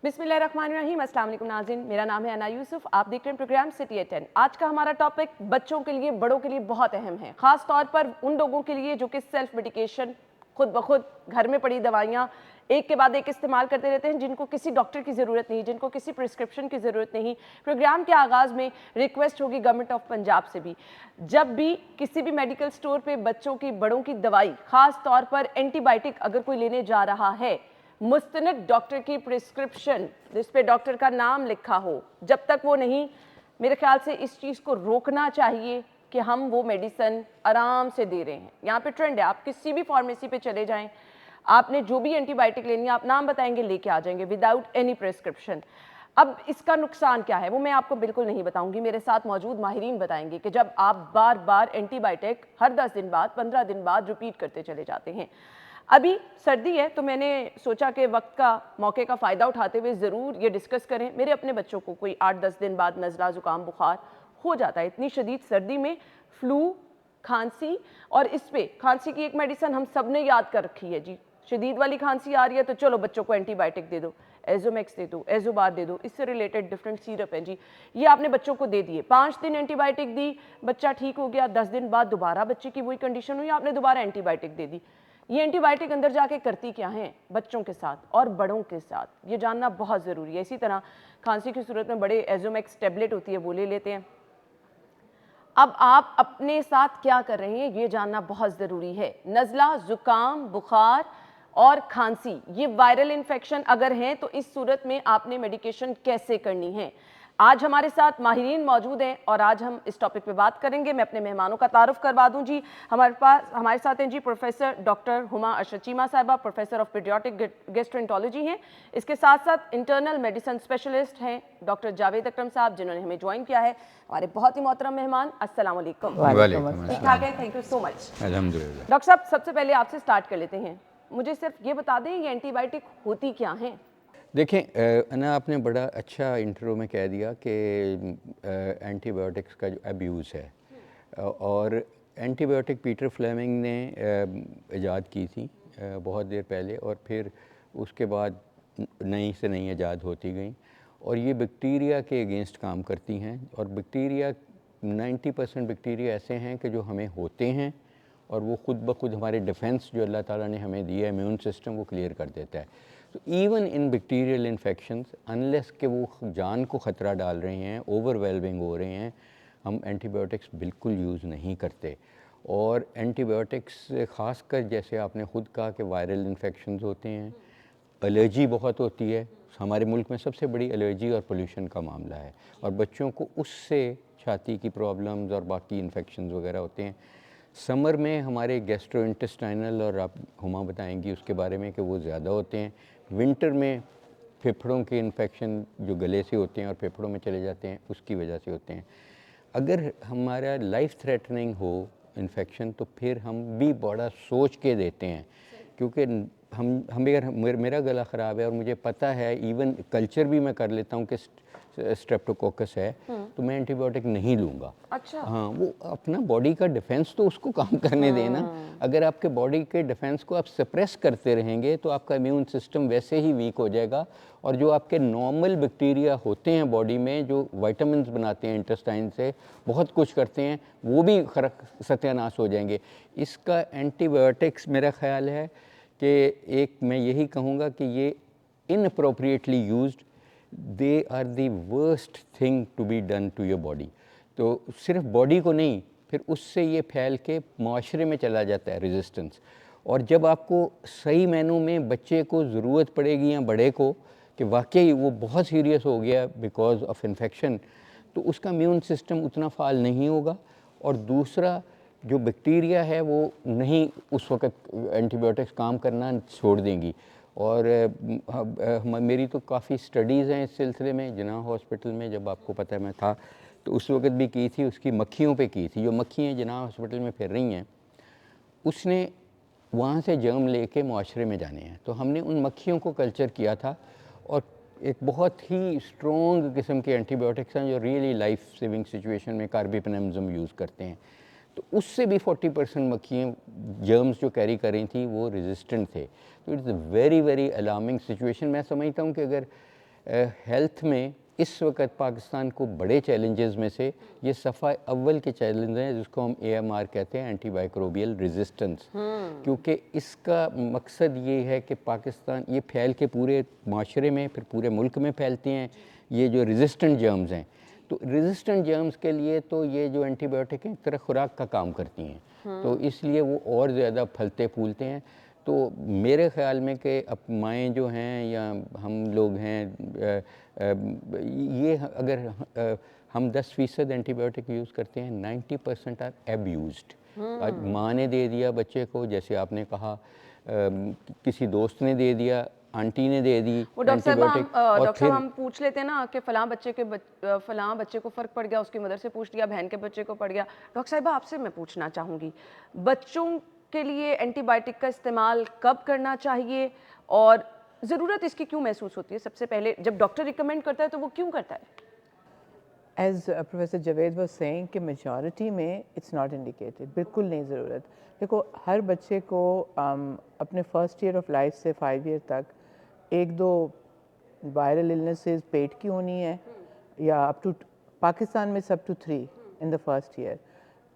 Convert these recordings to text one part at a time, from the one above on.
बिस्मिल्लाहिर्रहमानिर्रहीम। अस्सलाम वालेकुम नाज़रीन, मेरा नाम है अना यूसुफ। आप देख रहे हैं प्रोग्राम सिटी एट 10। आज का हमारा टॉपिक बच्चों के लिए, बड़ों के लिए बहुत अहम है, ख़ास तौर पर उन लोगों के लिए जो कि सेल्फ मेडिकेशन, खुद ब खुद घर में पड़ी दवाइयाँ एक के बाद एक इस्तेमाल करते रहते हैं, जिनको किसी डॉक्टर की ज़रूरत नहीं, जिनको किसी प्रिस्क्रिप्शन की ज़रूरत नहीं। प्रोग्राम के आगाज़ में रिक्वेस्ट होगी गवर्नमेंट ऑफ पंजाब से भी, जब भी किसी भी मेडिकल स्टोर पे बच्चों की, बड़ों की दवाई, ख़ास तौर पर एंटीबायोटिक अगर कोई लेने जा रहा है, मुस्तनद डॉक्टर की प्रिस्क्रिप्शन जिस पे डॉक्टर का नाम लिखा हो, जब तक वो नहीं, मेरे ख्याल से इस चीज़ को रोकना चाहिए कि हम वो मेडिसन आराम से दे रहे हैं। यहाँ पे ट्रेंड है, आप किसी भी फार्मेसी पे चले जाएं, आपने जो भी एंटीबायोटिक लेनी है आप नाम बताएंगे, लेके आ जाएंगे विदाउट एनी प्रिस्क्रिप्शन। अब इसका नुकसान क्या है वो मैं आपको बिल्कुल नहीं बताऊंगी, मेरे साथ मौजूद माहिरीन बताएंगे कि जब आप बार बार एंटीबायोटिक हर 10 दिन बाद, 15 दिन बाद रिपीट करते चले जाते हैं। अभी सर्दी है तो मैंने सोचा कि वक्त का, मौके का फ़ायदा उठाते हुए ज़रूर ये डिस्कस करें। मेरे अपने बच्चों को कोई 8-10 दिन बाद नज़ला, ज़ुकाम, बुखार हो जाता है। इतनी शदीद सर्दी में फ्लू, खांसी, और इस पे खांसी की एक मेडिसिन हम सब ने याद कर रखी है जी। शदीद वाली खांसी आ रही है तो चलो बच्चों को एंटीबायोटिक दे दो, एजोमैक्स दे दो, एजोबार दे दो, इससे रिलेटेड डिफरेंट सिरप हैं जी। ये आपने बच्चों को दे दिए, 5 दिन एंटीबायोटिक दी, बच्चा ठीक हो गया, 10 दिन बाद दोबारा बच्चे की वही कंडीशन हुई, आपने दोबारा एंटीबायोटिक दे दी। ये एंटीबायोटिक अंदर जाके करती क्या है बच्चों के साथ और बड़ों के साथ, ये जानना बहुत ज़रूरी है। इसी तरह खांसी की सूरत में बड़े एजोमैक्स टेबलेट होती है, वो ले लेते हैं। अब आप अपने साथ क्या कर रहे हैं ये जानना बहुत ज़रूरी है। नज़ला, ज़ुकाम, बुखार और खांसी, ये वायरल इन्फेक्शन अगर हैं तो इस सूरत में आपने मेडिकेशन कैसे करनी है। आज हमारे साथ माहिरीन मौजूद हैं और आज हम इस टॉपिक पे बात करेंगे। मैं अपने मेहमानों का तारुफ करवा दूं जी। हमारे साथ हैं जी प्रोफेसर डॉक्टर हुमा अशरफ चीमा साहिबा, प्रोफेसर ऑफ पीडियाट्रिक गैस्ट्रोएंटरोलॉजी हैं। इसके साथ साथ इंटरनल मेडिसिन स्पेशलिस्ट हैं डॉक्टर जावेद अकरम साहब, जिन्होंने हमें ज्वाइन किया है। हमारे बहुत ही मोहतरम मेहमान, अस्सलाम वालेकुम। ठीक ठाक है, थैंक यू सो मच। अल्हम्दुलिल्लाह। डॉक्टर साहब, सबसे पहले आपसे स्टार्ट कर लेते हैं, मुझे सिर्फ ये बता दें ये एंटीबायोटिक होती क्या हैं। देखें अना, आपने बड़ा अच्छा इंट्रो में कह दिया कि एंटीबायोटिक्स का जो अब्यूज़ है, और एंटीबायोटिक पीटर फ्लेमिंग ने ईजाद की थी बहुत देर पहले, और फिर उसके बाद नई से नई ईजाद होती गई, और ये बैक्टीरिया के अगेंस्ट काम करती हैं। और बैक्टीरिया 90% बैक्टीरिया ऐसे हैं कि जो हमें होते हैं और वो खुद ब खुद हमारे डिफेंस जो अल्लाह ताला ने हमें दिया है, इम्यून सिस्टम, वो क्लियर कर देता है। तो even in bacterial infections, unless के वो जान को ख़तरा डाल रहे हैं, ओवरवेलमिंग हो रहे हैं, हम एंटीबायोटिक्स बिल्कुल यूज़ नहीं करते। और एंटीबायोटिक्स ख़ास कर, जैसे आपने ख़ुद कहा कि वायरल इन्फेक्शंस होते हैं, एलर्जी बहुत होती है। हमारे मुल्क में सबसे बड़ी एलर्जी और पोल्यूशन का मामला है, और बच्चों को उससे छाती की प्रॉब्लम्स और बाकी इन्फेक्शंस वगैरह होते हैं। समर में हमारे गैस्ट्रोइंटेस्टाइनल, और आप हुमा बताएंगी उसके बारे में, कि वो ज़्यादा होते हैं। विंटर में फेफड़ों के इन्फेक्शन जो गले से होते हैं और फेफड़ों में चले जाते हैं, उसकी वजह से होते हैं। अगर हमारा लाइफ थ्रेटनिंग हो इन्फेक्शन, तो फिर हम भी बड़ा सोच के देते हैं, क्योंकि हम अगर मेरा गला ख़राब है और मुझे पता है, इवन कल्चर भी मैं कर लेता हूँ कि स्ट्रेप्टोकोकस है, तो मैं एंटीबायोटिक नहीं लूँगा। अच्छा। हाँ, वो अपना बॉडी का डिफेंस तो उसको काम करने देना। अगर आपके बॉडी के डिफेंस को आप सप्रेस करते रहेंगे तो आपका इम्यून सिस्टम वैसे ही वीक हो जाएगा, और जो आपके नॉर्मल बैक्टीरिया होते हैं बॉडी में, जो विटामिन्स बनाते हैं इंटेस्टाइन से, बहुत कुछ करते हैं, वो भी सत्यानाश हो जाएंगे। इसका एंटीबायोटिक्स मेरा ख़्याल है कि एक मैं यही कहूँगा कि ये inappropriately used, they are the worst thing to be done to your body. तो सिर्फ बॉडी को नहीं, फिर उससे ये फैल के माशरे में चला जाता है रेजिस्टेंस। और जब आपको सही मायनों में बच्चे को ज़रूरत पड़ेगी या बड़े को कि वाकई वो बहुत सीरियस हो गया बिकॉज ऑफ इन्फेक्शन, तो उसका इम्यून सिस्टम उतना फाल नहीं होगा, और दूसरा जो बैक्टीरिया है वो नहीं उस वक्त एंटीबायोटिक्स काम करना छोड़ देंगी। और मेरी तो काफ़ी स्टडीज़ हैं इस सिलसिले में। जिन्ना हॉस्पिटल में, जब आपको पता है मैं था, तो उस वक्त भी की थी, उसकी मक्खियों पे की थी। जो मक्खियाँ जिन्ना हॉस्पिटल में फिर रही हैं, उसने वहाँ से जर्म लेके मुआशरे में जाने हैं, तो हमने उन मक्खियों को कल्चर किया था, और एक बहुत ही स्ट्रॉन्ग किस्म के एंटीबायोटिक्स हैं जो रियली लाइफ सेविंग सिचुएशन में कार्बापेनेमज़म यूज़ करते हैं। तो उससे भी 40% मक्खियाँ जर्म्स जो कैरी कर रही थी वो रेजिस्टेंट थे। तो it's a very very alarming situation. मैं समझता हूँ कि अगर हेल्थ में इस वक्त पाकिस्तान को बड़े चैलेंजेस में से ये सफ़ा अव्वल के चैलेंज हैं, जिसको हम AMR कहते हैं, एंटीमाइक्रोबियल रेजिस्टेंस। क्योंकि इसका मकसद ये है कि पाकिस्तान ये फैल के पूरे माशरे में, फिर पूरे मुल्क में फैलती हैं ये जो रेजिस्टेंट जर्म्स हैं। तो रेजिस्टेंट जर्म्स के लिए तो ये जो एंटीबायोटिक हैं एक तरह खुराक का काम करती हैं, तो इसलिए वो और ज़्यादा फलते फूलते हैं। तो मेरे ख़्याल में कि अब माएँ जो हैं या हम लोग हैं, ये अगर हम 10% एंटीबायोटिक यूज़ करते हैं, 90% आर एब्यूज्ड। आज माँ ने दे दिया बच्चे को, जैसे आपने कहा, किसी दोस्त ने दे दिया, आंटी ने दे दी वो डॉक्टर साहब और फिर हम पूछ लेते हैं ना कि फलां बच्चे को फ़र्क पड़ गया, उसकी मदर से पूछ लिया, बहन के बच्चे को पड़ गया। डॉक्टर साहिबा आपसे मैं पूछना चाहूँगी, बच्चों के लिए एंटीबायोटिक का इस्तेमाल कब करना चाहिए और ज़रूरत इसकी क्यों महसूस होती है? सबसे पहले जब डॉक्टर रिकमेंड करता है तो वो क्यों करता है? As professor Javed was saying कि मेजॉरिटी में इट्स नॉट इंडिकेटेड, बिल्कुल नहीं ज़रूरत। देखो, हर बच्चे को अपने फर्स्ट ईयर ऑफ लाइफ से 5 ईयर तक 1-2 वायरल इलनेसेस पेट की होनी है, या अप टू पाकिस्तान में up to 3 in the first year.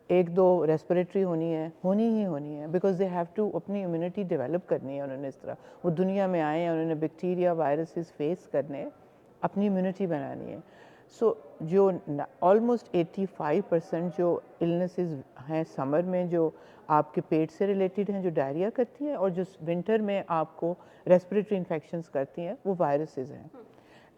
1-2 respiratory होनी है, बिकॉज दे हैव टू अपनी इम्यूनिटी डेवलप करनी है। उन्होंने इस तरह वो दुनिया में आए हैं, उन्होंने बैक्टीरिया वायरसेस फेस करने, अपनी इम्यूनिटी बनानी है। सो जो ऑलमोस्ट 85% जो इलनेसेस हैं समर में जो आपके पेट से रिलेटेड हैं, जो डायरिया करती हैं, और जो विंटर में आपको रेस्पिरेटरी इन्फेक्शंस करती हैं, वो वायरसेस हैं।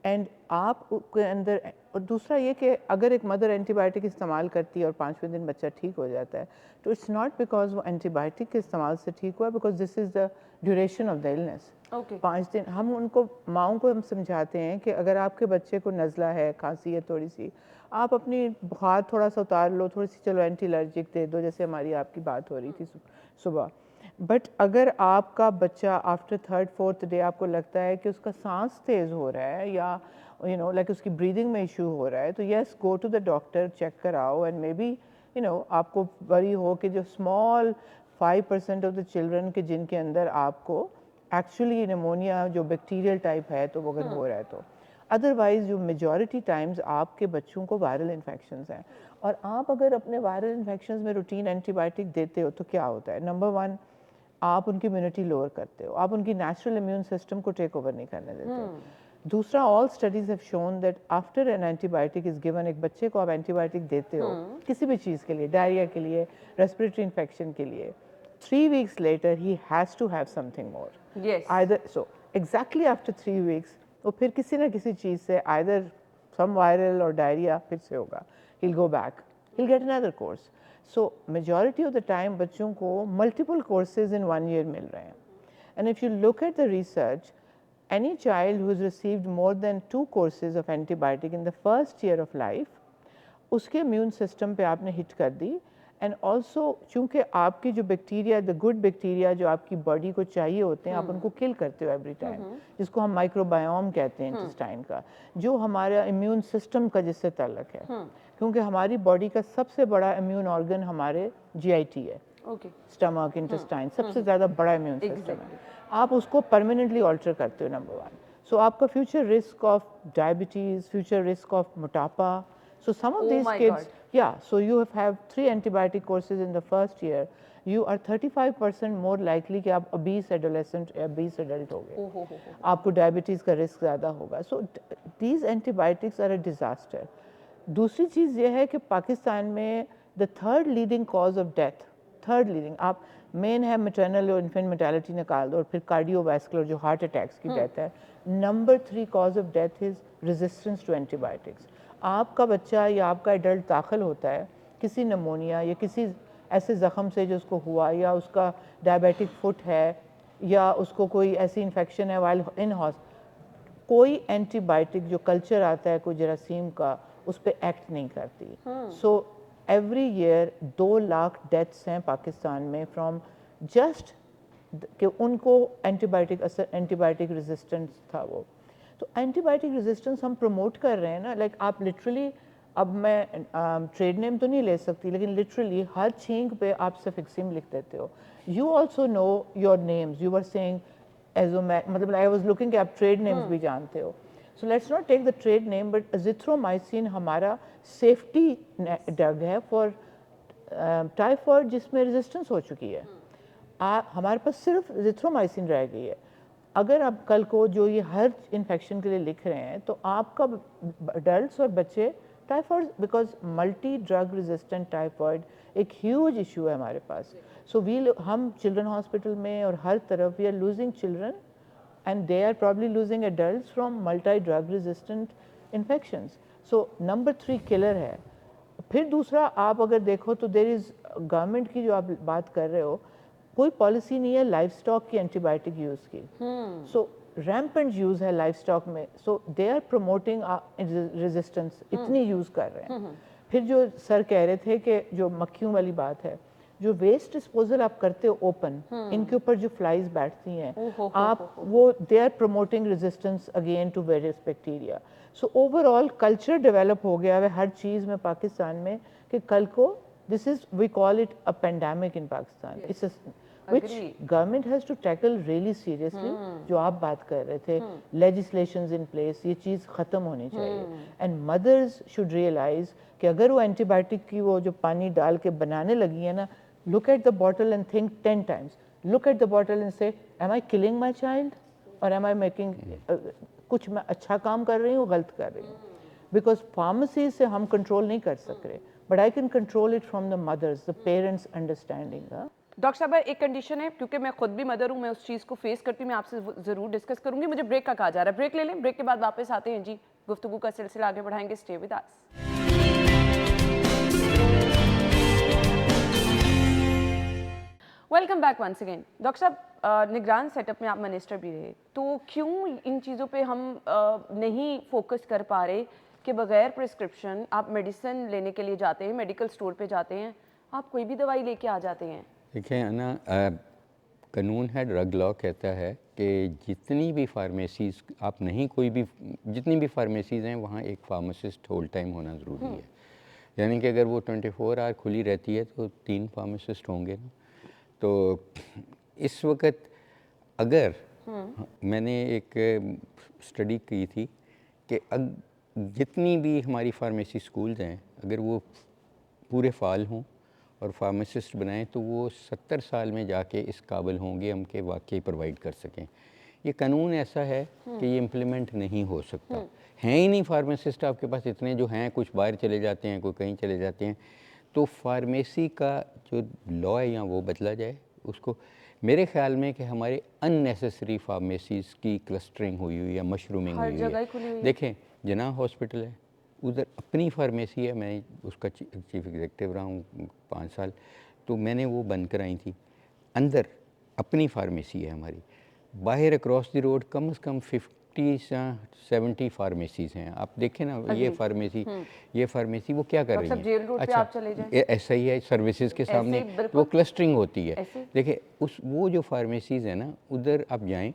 एंड आप के अंदर, और दूसरा ये कि अगर एक मदर एंटीबायोटिक इस्तेमाल करती है और 5वें दिन बच्चा ठीक हो जाता है, तो इट्स नॉट बिकॉज वो एंटीबायोटिक के इस्तेमाल से ठीक हुआ, because this is the duration of the illness. 5 दिन हम उनको, माओं को हम समझाते हैं कि अगर आपके बच्चे को नज़ला है, खांसी है थोड़ी सी, आप अपनी बुखार थोड़ा सा उतार लो, थोड़ी सी चलो एंटी एलर्जिक दे दो, जैसे हमारी आपकी बात हो रही थी सुबह। बट अगर आपका बच्चा आफ्टर 3rd-4th डे आपको लगता है कि उसका सांस तेज़ हो रहा है, या लाइक उसकी ब्रीदिंग में इशू हो रहा है, तो yes, go to the doctor, check कराओ। एंड मे बी आपको वरी हो कि जो स्मॉल 5% ऑफ द चिल्ड्रन के जिनके अंदर आपको एक्चुअली निमोनिया जो बैक्टीरियल टाइप है, तो वो अगर हो रहा है तो। अदरवाइज जो मेजॉरिटी टाइम्स आपके बच्चों को वायरल इन्फेक्शंस हैं, और आप अगर अपने वायरल इन्फेक्शंस में रूटीन एंटीबायोटिक देते हो तो क्या होता है? नंबर 1, आप उनकी इम्यूनिटी लोअर करते हो, आप उनकी नेचुरल इम्यून सिस्टम को टेक ओवर नहीं करने देते हो। दूसरा, all studies have shown that after an antibiotic is given, एक बच्चे को आप एंटीबायोटिक देते हो किसी भी चीज़ के लिए, डायरिया के लिए, रेस्पिरेटरी इन्फेक्शन के लिए, 3 weeks later he has to have something more. Yes. Either so exactly after 3 weeks वो फिर किसी ना किसी चीज़ से either some viral or diarrhea फिर से होगा, he'll go back, he'll get another course. So majority of the time बच्चों को multiple courses in 1 year मिल रहे हैं. And if you look at the research, any child who has received more than 2 courses of antibiotic in the first year of life, उसके immune system पे आपने hit कर दी। And also चूँकि आपकी जो bacteria, the good bacteria जो आपकी body को चाहिए होते हैं, आप उनको किल करते हो एवरी टाइम, जिसको हम माइक्रोबायोम कहते हैं इंटेस्टाइन का, जो हमारा इम्यून सिस्टम का जिससे ताल्लुक है। क्योंकि हमारी बॉडी का सबसे बड़ा इम्यून ऑर्गन हमारे GIT है, स्टमक, इंटेस्टाइन, सबसे ज़्यादा बड़ा इम्यून सिस्टम है। आप उसको परमानेंटली ऑल्टर करते हो, नंबर 1। सो आपका future risk of diabetes, future risk of मोटापा, so some of these kids, yeah, so you have 3 antibiotic courses in the first year, you are 35% more likely कि आप obese adolescent या obese adult होगे, आपको diabetes का risk ज़्यादा होगा। so these antibiotics are a disaster. दूसरी चीज़ ये है कि पाकिस्तान में the 3rd leading cause of death, 3rd leading, आप मेन है मैटरनल और इन्फेंट मोर्टेलिटी निकाल दो, और फिर कार्डियोवैस्कुलर जो हार्ट अटैक्स की डेथ है, number 3 cause of death is resistance to antibiotics. आपका बच्चा या आपका एडल्ट दाखिल होता है किसी नमोनिया या किसी ऐसे ज़ख़म से जो उसको हुआ, या उसका डायबिटिक फुट है, या उसको कोई ऐसी इन्फेक्शन है वाइल इन हॉस्पिटल, कोई एंटीबायोटिक जो कल्चर आता है कोई जरासीम का, उस पर एक्ट नहीं करती। So every year 2 lakh deaths हैं पाकिस्तान में फ्रॉम जस्ट कि उनको एंटीबायोटिक रेजिस्टेंस था वो। तो एंटीबायोटिक रेजिस्टेंस हम प्रमोट कर रहे हैं ना, लाइक आप लिटरली, अब मैं ट्रेड नेम तो नहीं ले सकती, लेकिन लिटरली हर छींक पे आप सफिक्सिम लिख देते हो। You also know your names, you are saying Azomac, मतलब आई वाज लुकिंग कि आप ट्रेड नेम्स भी जानते हो। So let's not take the trade name, but azithromycin हमारा safety drug है for टाइफॉइड जिसमें रेजिस्टेंस हो चुकी है। हमारे पास सिर्फ azithromycin रह गई है। अगर आप कल को जो ये हर इन्फेक्शन के लिए लिख रहे हैं तो आपका अडल्ट और बच्चे typhoid, because multi drug resistant typhoid एक ह्यूज इशू है हमारे पास। सो हम चिल्ड्रन हॉस्पिटल में और हर तरफ we are losing children and they are probably losing adults from multi-drug resistant infections. So number 3 killer है। फिर दूसरा आप अगर देखो तो there is गवर्नमेंट की जो आप बात कर रहे हो, कोई पॉलिसी नहीं है लाइफ स्टॉक की एंटीबायोटिक यूज़ की। सो रैम्पेंट यूज़ है लाइफ स्टॉक में, सो दे आर प्रमोटिंग रेजिस्टेंस, इतनी यूज़ कर रहे हैं। फिर जो सर कह रहे थे कि जो मक्खियों वाली बात है, जो वेस्ट डिस्पोजल आप करते हो ओपन, इनके ऊपर जो फ्लाइज बैठती हैं आप वो they are promoting resistance again to various bacteria. So overall culture develop हो गया है हर चीज़ में पाकिस्तान में कि कल को this is we call it a pandemic in Pakistan, it's which government has to tackle really seriously। जो आप बात कर रहे थे, legislations in place, ये चीज़ ख़त्म होनी चाहिए। and mothers should realize कि अगर वो एंटीबायोटिक की वो जो पानी डाल के बनाने लगी है ना, look at the bottle and think 10 times, look at the bottle and say am I killing my child or am I making कुछ मैं अच्छा काम कर रही हूँ गलत कर रही हूँ। because pharmacy से हम कंट्रोल नहीं कर सक रहे, but I can control it from the mothers, the parents understanding। Doctor साहब एक कंडीशन है, क्योंकि मैं खुद भी मदर हूँ, मैं उस चीज़ को फेस करती हूँ, मैं आपसे ज़रूर डिस्कस करूँगी। मुझे ब्रेक का कहा जा रहा है, ब्रेक ले लें, ब्रेक के बाद वापस आते हैं जी, गुफ्तगू का सिलसिला आगे बढ़ाएंगे। Stay with us. Welcome back once again. Doctor साहब निगरान सेटअप में आप मिनिस्टर भी रहे, तो क्यों इन चीज़ों पे हम नहीं फोकस कर पा रहे कि बगैर प्रिस्क्रिप्शन आप मेडिसिन लेने के लिए जाते हैं, मेडिकल स्टोर पे जाते हैं, आप कोई भी दवाई लेके आ जाते हैं? देखिए ना, कानून है, ड्रग लॉ कहता है कि जितनी भी फार्मेसीज़ आप नहीं, कोई भी जितनी भी फार्मेसीज़ हैं वहाँ एक फार्मासिस्ट होल टाइम होना ज़रूरी है। यानी कि अगर वो 24 आवर खुली रहती है तो 3 फार्मासिस्ट होंगे ना। तो इस वक्त अगर मैंने एक स्टडी की थी कि जितनी भी हमारी फार्मेसी स्कूल्स हैं अगर वो पूरे फाल हों और फार्मासिस्ट बनाएं तो वो 70 साल में जाके इस काबिल होंगे हम के वाकई प्रोवाइड कर सकें। ये कानून ऐसा है कि ये इम्प्लीमेंट नहीं हो सकता। हैं ही नहीं फार्मासिस्ट आपके पास इतने, जो हैं कुछ बाहर चले जाते हैं, कोई कहीं चले जाते हैं। तो फार्मेसी का जो लॉ है या वो बदला जाए उसको। मेरे ख्याल में कि हमारे अननेसेसरी फार्मेसीज़ की क्लस्टरिंग हुई हुई है, मशरूमिंग हुई हुई है। देखें जना हॉस्पिटल है, उधर अपनी फार्मेसी है, मैं उसका चीफ एग्जीक्यूटिव रहा हूँ 5 साल, तो मैंने वो बंद कराई थी। अंदर अपनी फार्मेसी है हमारी, बाहर अक्रॉस द रोड कम से कम 50 या 70 फार्मेसीज़ हैं। आप देखें ना, ये फार्मेसी वो क्या कर रही है। अच्छा, ऐसा ही है सर्विसेज के सामने, वो क्लस्टरिंग होती है। देखिए वो जो फार्मेसीज़ है ना, उधर आप जाएँ,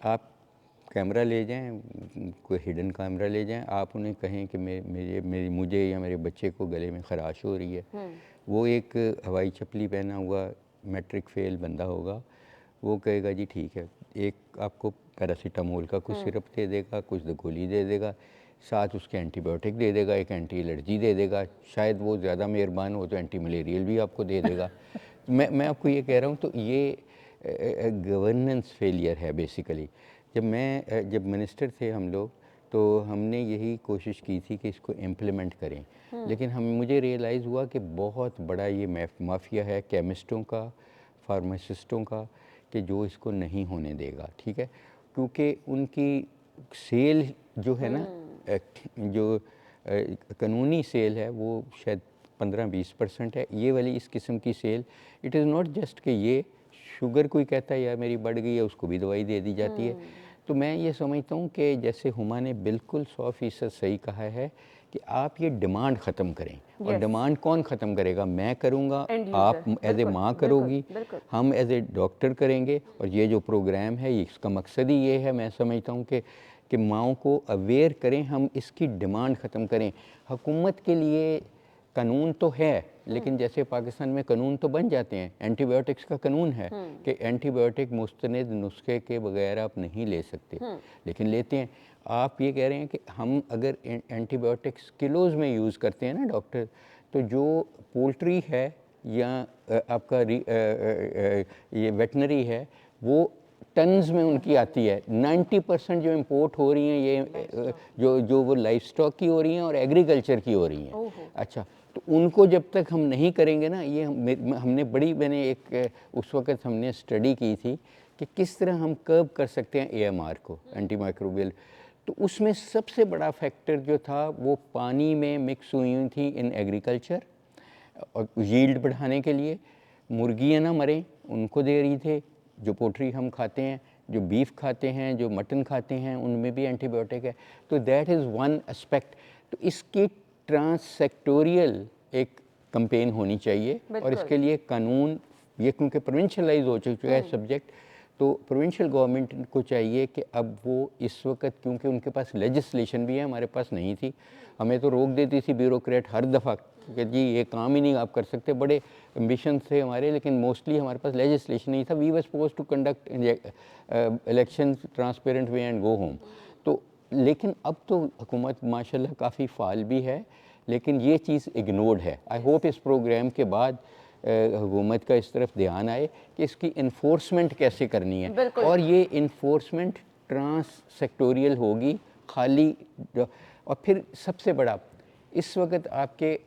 आप कैमरा ले जाएं, कोई हिडन कैमरा ले जाएं, आप उन्हें कहें कि मुझे या मेरे बच्चे को गले में ख़राश हो रही है। वो एक हवाई चप्पली पहना हुआ मैट्रिक फेल बंदा होगा, वो कहेगा जी ठीक है, एक आपको पैरासीटामोल का कुछ सिरप दे देगा, कुछ गोली दे देगा, साथ उसके एंटीबायोटिक दे देगा, एक एंटी एलर्जी दे देगा, शायद वो ज़्यादा मेहरबान हो तो एंटी मलेरियल भी आपको दे देगा। मैं आपको ये कह रहा हूँ, तो ये गवर्नेंस फेलियर है बेसिकली। जब मिनिस्टर थे हम लोग, तो हमने यही कोशिश की थी कि इसको इम्प्लीमेंट करें, लेकिन मुझे रियलाइज़ हुआ कि बहुत बड़ा ये माफिया है केमिस्टों का, फार्मासिस्टों का, कि जो इसको नहीं होने देगा। ठीक है, क्योंकि उनकी सेल जो है ना, जो कानूनी सेल है वो शायद 15-20% है। ये वाली इस किस्म की cell, it is not just कि ये शुगर कोई कहता है यार मेरी बढ़ गई है, उसको भी दवाई दे दी जाती है। तो मैं ये समझता हूँ कि जैसे हुमा ने बिल्कुल 100% सही कहा है कि आप ये डिमांड ख़त्म करें। और डिमांड कौन ख़त्म करेगा? मैं करूँगा, आप एज ए माँ करोगी, हम एज ए डॉक्टर करेंगे। और ये जो प्रोग्राम है इसका मकसद ही ये है, मैं समझता हूँ कि माँओं को अवेयर करें, हम इसकी डिमांड ख़त्म करें। हुकूमत के लिए कानून तो है, लेकिन जैसे पाकिस्तान में कानून तो बन जाते हैं, एंटीबायोटिक्स का कानून है कि एंटीबायोटिक मुस्तनद नुस्खे के बगैर आप नहीं ले सकते, लेकिन लेते हैं। आप ये कह रहे हैं कि हम अगर एंटीबायोटिक्स किलोज़ में यूज़ करते हैं ना डॉक्टर, तो जो पोल्ट्री है या आपका ये वेटनरी है, वो टन्स में उनकी आती है। 90% जो इंपोर्ट हो रही हैं ये जो वो लाइफ स्टॉक की हो रही हैं और एग्रीकल्चर की हो रही हैं। अच्छा, तो उनको जब तक हम नहीं करेंगे ना, ये मैंने एक उस वक़्त हमने स्टडी की थी कि किस तरह हम कर्ब कर सकते हैं AMR को, एंटी माइक्रोबियल। तो उसमें सबसे बड़ा फैक्टर जो था वो पानी में मिक्स हुई थी इन एग्रीकल्चर, और यील्ड बढ़ाने के लिए मुर्गियाँ ना मरें उनको दे रही थे। जो पोल्ट्री हम खाते हैं, जो बीफ खाते हैं, जो मटन खाते हैं, उनमें भी एंटीबायोटिक है। तो दैट इज़ वन एस्पेक्ट। तो इसकी ट्रांस सेक्टोरियल एक कंपेन होनी चाहिए, और इसके लिए कानून, ये क्योंकि प्रोविंशलाइज हो चुका है सब्जेक्ट, तो प्रोविंशियल गवर्नमेंट को चाहिए कि अब वो इस वक्त, क्योंकि उनके पास लेजिस्लेशन भी है, हमारे पास नहीं थी, हमें तो रोक देती थी ब्यूरोक्रेट हर दफ़ा कि जी ये काम ही नहीं आप कर सकते, बड़े एम्बिशन थे हमारे, लेकिन मोस्टली हमारे पास लेजिस्लेशन नहीं था। We were supposed to conduct election transparent way and go home. तो लेकिन अब तो हुकूमत माशाल्लाह काफ़ी फाल भी है, लेकिन ये चीज़ इग्नोर्ड है। आई होप इस प्रोग्राम के बाद हुकूमत का इस तरफ ध्यान आए कि इसकी इन्फोर्समेंट कैसे करनी है, और ये इन्फोर्समेंट ट्रांस सेक्टोरियल होगी खाली। और फिर सबसे बड़ा, इस वक्त आपके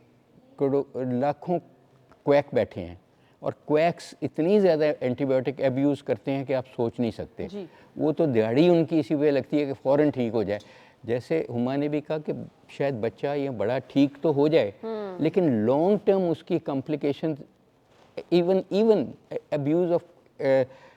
लाखों क्वैक बैठे हैं, और क्वैक्स इतनी ज़्यादा एंटीबायोटिक एब्यूज़ करते हैं कि आप सोच नहीं सकते। वो तो दिहाड़ी उनकी इसी वे लगती है कि फ़ौरन ठीक हो जाए। जैसे हुमा ने भी कहा कि शायद बच्चा या बड़ा ठीक तो हो जाए, लेकिन लॉन्ग टर्म उसकी complication, even abuse of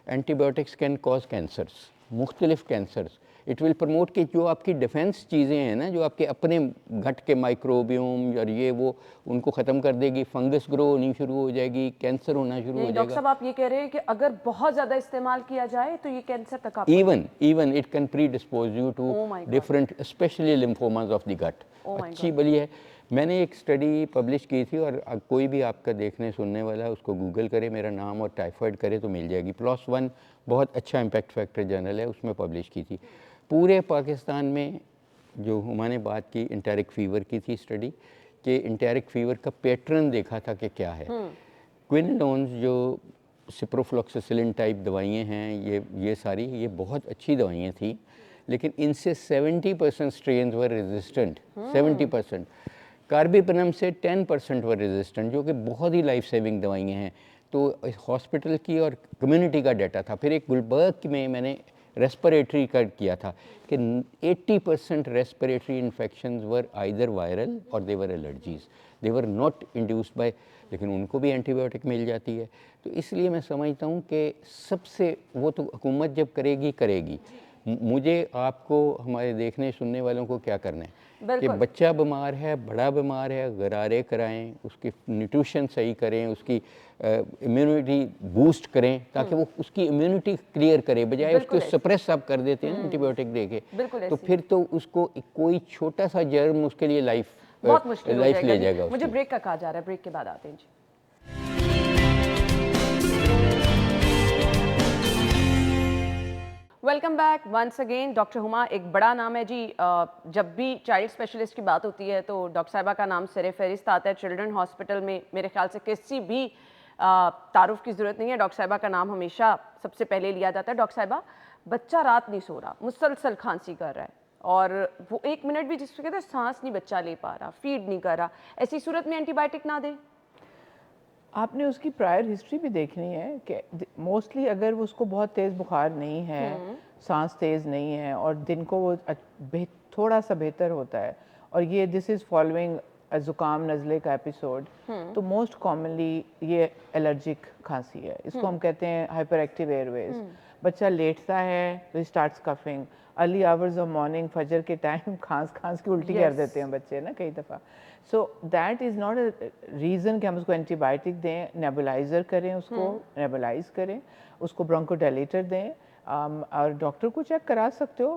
antibiotics can cause cancers, मुख्तलिफ कैंसर्स। इट विल प्रमोट कि जो आपकी डिफेंस चीज़ें हैं ना, जो आपके अपने घट के माइक्रोबियोम और ये वो, उनको ख़त्म कर देगी, फंगस ग्रो होनी शुरू हो जाएगी, कैंसर होना शुरू हो जाएगा। डॉक्टर साहब आप ये कह रहे हैं कि अगर बहुत ज़्यादा इस्तेमाल किया जाए तो ये कैंसर तक आप even it can predispose you to different, especially lymphomas of the gut। अच्छी बली है। मैंने एक स्टडी पब्लिश की थी, और कोई भी आपका देखने सुनने वाला उसको गूगल करे, मेरा नाम और टाइफाइड करे तो मिल जाएगी। PLOS ONE बहुत अच्छा इम्पैक्ट फैक्टर जर्नल है, उसमें पब्लिश की थी। पूरे पाकिस्तान में जो हमारे बात की इंटेरिक फ़ीवर की थी स्टडी, कि इंटेरिक फ़ीवर का पैटर्न देखा था कि क्या है। क्विनलोन्स जो सिप्रोफ्लॉक्सासिलिन टाइप दवाइयाँ हैं, ये सारी ये बहुत अच्छी दवाइयाँ थी, लेकिन इनसे 70% स्ट्रेन वर रेजिस्टेंट। 70%। कार्बिपनम से 10% वर रेजिस्टेंट, जो कि बहुत ही लाइफ सेविंग दवाइयाँ हैं। तो हॉस्पिटल की और कम्युनिटी का डाटा था। फिर एक गुलबर्ग में मैंने रेस्पिरेटरी का किया था कि 80% respiratory infections were either viral or they were allergies, they were not induced by, लेकिन उनको भी एंटीबायोटिक मिल जाती है। तो इसलिए मैं समझता हूँ कि सबसे, वो तो हुकूमत जब करेगी। मुझे आपको, हमारे देखने सुनने वालों को क्या करना है कि बच्चा बीमार है, बड़ा बीमार है, गरारे कराएं, उसकी न्यूट्रिशन सही करें, उसकी इम्यूनिटी बूस्ट करें, ताकि वो उसकी इम्यूनिटी क्लियर करे, बजाय उसको सप्रेस आप कर देते हैं एंटीबायोटिक देके, तो फिर तो उसको कोई छोटा सा जर्म उसके लिए बहुत मुश्किल लाइफ ले जाएगा। मुझे ब्रेक का कहा जा रहा है, ब्रेक के बाद आते हैं जी। Welcome back once again. Doctor Huma एक बड़ा नाम है जी। जब भी चाइल्ड स्पेशलिस्ट की बात होती है तो डॉक्टर साहिबा का नाम सर फहरिस्त आता है। चिल्ड्रन हॉस्पिटल में मेरे ख्याल से किसी भी तारुफ की ज़रूरत नहीं है, डॉक्टर साहिबा का नाम हमेशा सबसे पहले लिया जाता है। डॉक्टर साहिबा, बच्चा रात नहीं सो रहा, मुसलसल खांसी कर रहा है, और वो 1 मिनट भी जिसको कहते हैं सांस नहीं बच्चा ले पा रहा, फीड नहीं कर रहा, ऐसी सूरत में एंटीबायोटिक ना दें? आपने उसकी प्रायर हिस्ट्री भी देखनी है कि मोस्टली अगर उसको बहुत तेज़ बुखार नहीं है, सांस तेज़ नहीं है, और दिन को वो थोड़ा सा बेहतर होता है, और ये दिस इज़ फॉलोइंग ज़ुकाम नज़ले का एपिसोड, तो मोस्ट कॉमनली ये एलर्जिक खांसी है। इसको हम कहते हैं हाइपर एक्टिव एयरवेज। बच्चा लेटता है तो starts coughing, early hours of morning, फजर के टाइम खांस के उल्टी कर देते हैं बच्चे ना कई दफ़ा। So that is not a reason कि हम उसको एंटीबायोटिक दें। नेबुलाइज़र करें, उसको नेबुलाइज करें, उसको ब्रोंकोडायलेटर दें, और डॉक्टर को चेक करा सकते हो।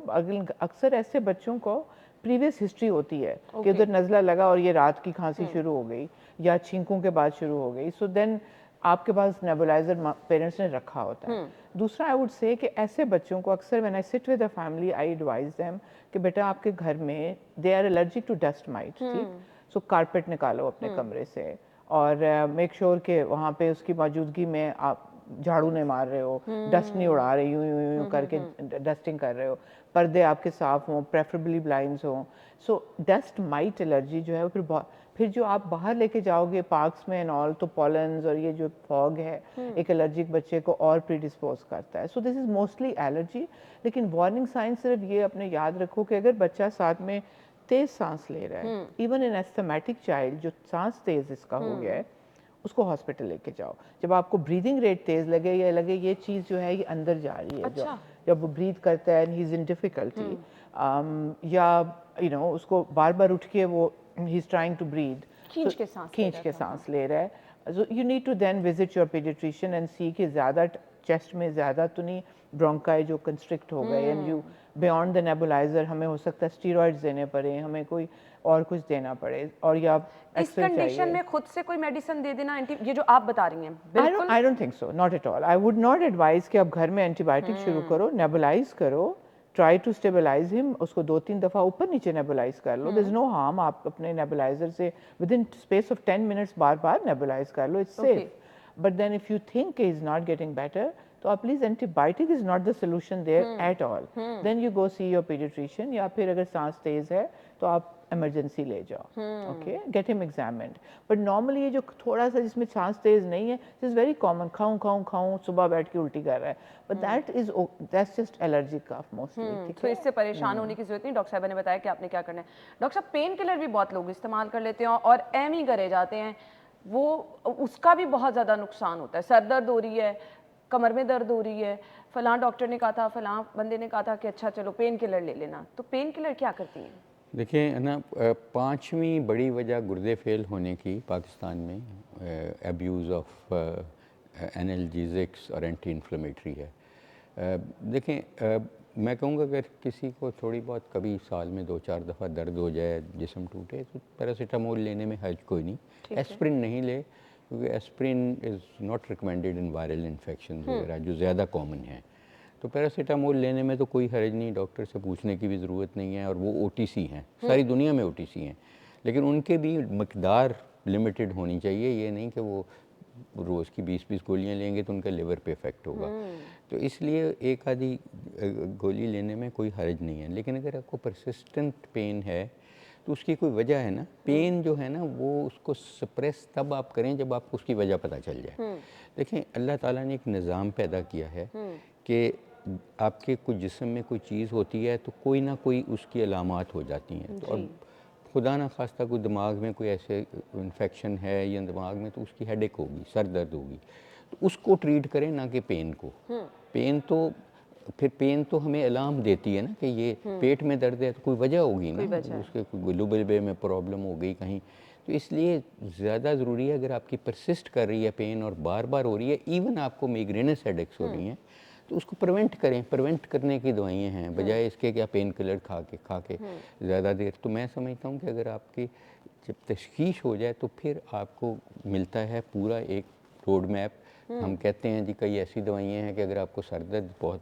अक्सर ऐसे बच्चों को प्रीवियस हिस्ट्री होती है कि उधर नज़ला लगा और ये रात की खांसी शुरू हो गई या छींकों के बाद शुरू हो गई, सो देन आपके पास नेबुलाइजर पेरेंट्स ने रखा होता है। दूसरा आई वुड से कि ऐसे बच्चों को अक्सर when I sit with a family I advise them कि बेटा आपके घर में they are allergic to dust mites, ठीक, सो कारपेट निकालो अपने कमरे से और मेक श्योर कि वहाँ पे उसकी मौजूदगी में आप झाड़ू नहीं मार रहे हो, डस्ट नहीं उड़ा रहे, यूं यूं यूं करके डस्टिंग कर रहे हो, पर्दे आपके साफ हों, प्रेफरेबली ब्लाइंड्स हों। सो डस्ट माइट एलर्जी जो है वो फिर जो आप बाहर लेके जाओगे पार्क्स में एंड ऑल, तो पॉलन्स और ये जो फॉग है एक एलर्जिक बच्चे को और प्रीडिस्पोज करता है। So this is mostly allergy. लेकिन वार्निंग साइन सिर्फ ये अपने याद रखो कि अगर बच्चा साथ में तेज सांस ले रहा है, इवन इन एस्थमेटिक चाइल्ड जो सांस तेज इसका हो गया है, उसको हॉस्पिटल लेके जाओ। जब आपको ब्रीदिंग रेट तेज लगे या लगे ये चीज़ जो है ये अंदर जा रही है, अच्छा। जब वो ब्रीथ करता है and he is in difficulty, या यू नो उसको बार बार उठ के वो he is trying to breathe, खींच के सांस ले रहा है, so you need to then visit your paediatrician and see कि ज़्यादा चेस्ट में ज़्यादा तो नहीं ब्रोंकाई जो कंस्ट्रिक्ट हो गए and you beyond the nebuliser हमें हो सकता है स्टीरॉइड्स देने पड़े, हमें कोई और कुछ देना पड़े, और या इस कंडीशन में खुद से कोई मेडिसिन दे देना ये जो आप बता रही हैं, बिल्कुल I don't think so, not at all. I would not advise कि आप घर में एंटीबायोटिक शुरू करो, नेबुलाइज करो, ट्राई टू स्टेबलाइज हिम, उसको 2-3 दफ़ा ऊपर नीचे नेबुलाइज कर लो, देयर इज नो हार्म, आप अपने नेबुलाइजर से within space of 10 minutes बार बार नेबुलाइज कर लो, it's safe. But then if you think is not getting better, तो आप please antibiotic is not the solution there at all, then you go see your paediatrician, या फिर अगर सांस तेज है तो आप इमरजेंसी ले जाओ, okay, get him examined. But normally ये जो थोड़ा सा जिसमें सांस तेज नहीं है, दिस इज वेरी कॉमन, खाऊं खाऊं खाऊं, सुबह बैठ के उल्टी कर रहा है, but that's just allergic cough mostly. तो इससे परेशान होने की जरूरत नहीं। डॉक्टर साहब ने बताया कि आपने क्या करना है। डॉक्टर साहब, पेन किलर भी बहुत लोग इस्तेमाल कर लेते हैं और एम ही करे जाते हैं, वो उसका भी बहुत ज़्यादा नुकसान होता है। सर दर्द हो रही है, कमर में दर्द हो रही है, फलां डॉक्टर ने कहा था, फलां बंदे ने कहा था कि अच्छा चलो पेन किलर ले लेना, तो पेन किलर क्या करती हैं? देखिए ना, पांचवी बड़ी वजह गुर्दे फेल होने की पाकिस्तान में एब्यूज़ ऑफ एनाल्जेसिक्स और एंटी इन्फ्लेमेटरी है। देखें, मैं कहूँगा अगर किसी को थोड़ी बहुत कभी साल में 2-4 दफ़ा दर्द हो जाए, जिस्म टूटे, तो पैरासीटामोल लेने में हर्ज कोई नहीं। एस्प्रिन नहीं ले, क्योंकि aspirin is not recommended in viral infection वगैरह जो ज़्यादा कॉमन है। तो पैरासीटामोल लेने में तो कोई हर्ज नहीं, डॉक्टर से पूछने की भी ज़रूरत नहीं है, और वो ओटीसी हैं, सारी दुनिया में ओटीसी हैं, लेकिन उनके भी मकदार लिमिटेड होनी चाहिए। ये नहीं कि वो रोज़ की 20-20 गोलियां लेंगे तो उनका लिवर पे इफेक्ट होगा। तो इसलिए एक आधी गोली लेने में कोई हर्ज नहीं है। लेकिन अगर आपको परसिस्टेंट पेन है तो उसकी कोई वजह है ना। पेन जो है ना, वो उसको सप्रेस तब आप करें जब आपको उसकी वजह पता चल जाए। देखें, अल्लाह ताला ने एक निज़ाम पैदा किया है कि आपके कुछ जिस्म में कोई चीज़ होती है तो कोई ना कोई उसकी अलामात हो जाती हैं। तो और खुदा ना खास्ता कोई दिमाग में कोई ऐसे इन्फेक्शन है या दिमाग में, तो उसकी हेडेक होगी, सर दर्द होगी, तो उसको ट्रीट करें, ना कि पेन को। पेन तो हमें अलार्म देती है ना कि ये पेट में दर्द है, तो कोई वजह होगी ना, उसके कोई लुबे में प्रॉब्लम हो गई कहीं। तो इसलिए ज़्यादा ज़रूरी है, अगर आपकी परसिस्ट कर रही है पेन और बार बार हो रही है, इवन आपको माइग्रेनस हेडेक्स हो रही हैं, तो उसको प्रिवेंट करें। प्रिवेंट करने की दवाइयाँ हैं, बजाय इसके कि आप पेन किलर खा के ज़्यादा देर। तो मैं समझता हूँ कि अगर आपकी जब तशखीश हो जाए तो फिर आपको मिलता है पूरा एक रोड मैप। हम कहते हैं जी कई ऐसी दवाइयाँ हैं कि अगर आपको सर दर्द बहुत,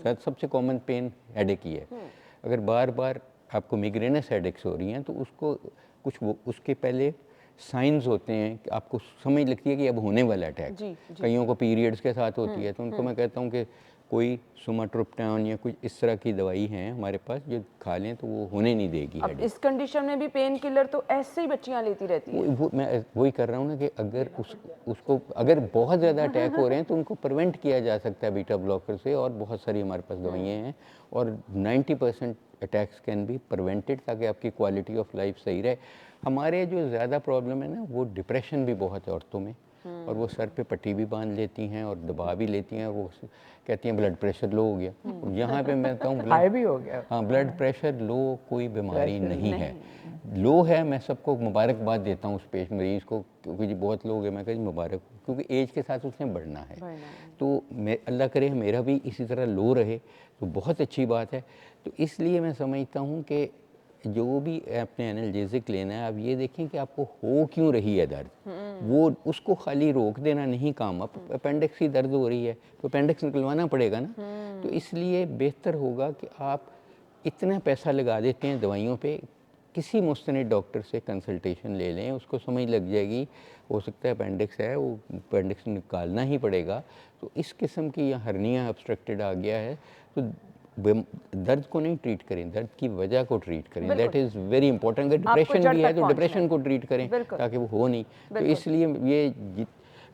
शायद सबसे कॉमन पेन हेडेक ही है, अगर बार बार आपको माइग्रेनस हेडेक्स हो रही हैं, तो उसको कुछ उसके पहले साइंस होते हैं कि आपको समझ लगती है कि अब होने वाला अटैक। कईयों को पीरियड्स के साथ होती है, तो उनको मैं कहता हूँ कि कोई सुमाट्रोप्टान या कुछ इस तरह की दवाई हैं हमारे पास, जो खा लें तो वो होने नहीं देगी। अब इस कंडीशन में भी पेन किलर तो ऐसे ही बच्चियाँ लेती रहती हैं। वो मैं वही कर रहा हूँ ना कि अगर उसको अगर बहुत ज़्यादा अटैक हो रहे हैं तो उनको प्रिवेंट किया जा सकता है बीटा ब्लॉकर से, और बहुत सारी हमारे पास दवाइयाँ हैं, और 90% अटैक्स कैन बी प्रिवेंटेड, ताकि आपकी क्वालिटी ऑफ लाइफ सही रहे। हमारे जो ज़्यादा प्रॉब्लम है ना, वो डिप्रेशन भी बहुत है औरतों में, और वो सर पे पट्टी भी बांध लेती हैं और दबा भी लेती हैं, और वो कहती हैं ब्लड प्रेशर लो हो गया। यहाँ पे मैं कहता हूँ हाई भी हो गया। हाँ, ब्लड प्रेशर लो कोई बीमारी नहीं है। लो है, मैं सबको मुबारकबाद देता हूँ उस मरीज़ को, क्योंकि जी बहुत लोग हैं, मैं कहती मुबारक, क्योंकि एज के साथ उसने बढ़ना है। तो मैं अल्लाह करे मेरा भी इसी तरह लो रहे, तो बहुत अच्छी बात है। तो इसलिए मैं समझता हूँ कि जो भी आपने एनाल्जेसिक लेना है, आप ये देखें कि आपको हो क्यों रही है दर्द, वो उसको खाली रोक देना नहीं काम। अब अपेंडिक्स की दर्द हो रही है तो अपेंडिक्स निकलवाना पड़ेगा ना। तो इसलिए बेहतर होगा कि आप इतना पैसा लगा देते हैं दवाइयों पे, किसी मुस्तनिद डॉक्टर से कंसल्टेशन ले लें, उसको समझ लग जाएगी हो सकता है अपेंडिक्स है, वो अपेंडिक्स निकालना ही पड़ेगा। तो इस किस्म की या हर्निया ऑब्स्ट्रक्टेड आ गया है तो दर्द को नहीं ट्रीट करें, दर्द की वजह को ट्रीट करें। That is very important. अगर डिप्रेशन भी है तो डिप्रेशन को ट्रीट करें ताकि वो हो नहीं। तो इसलिए ये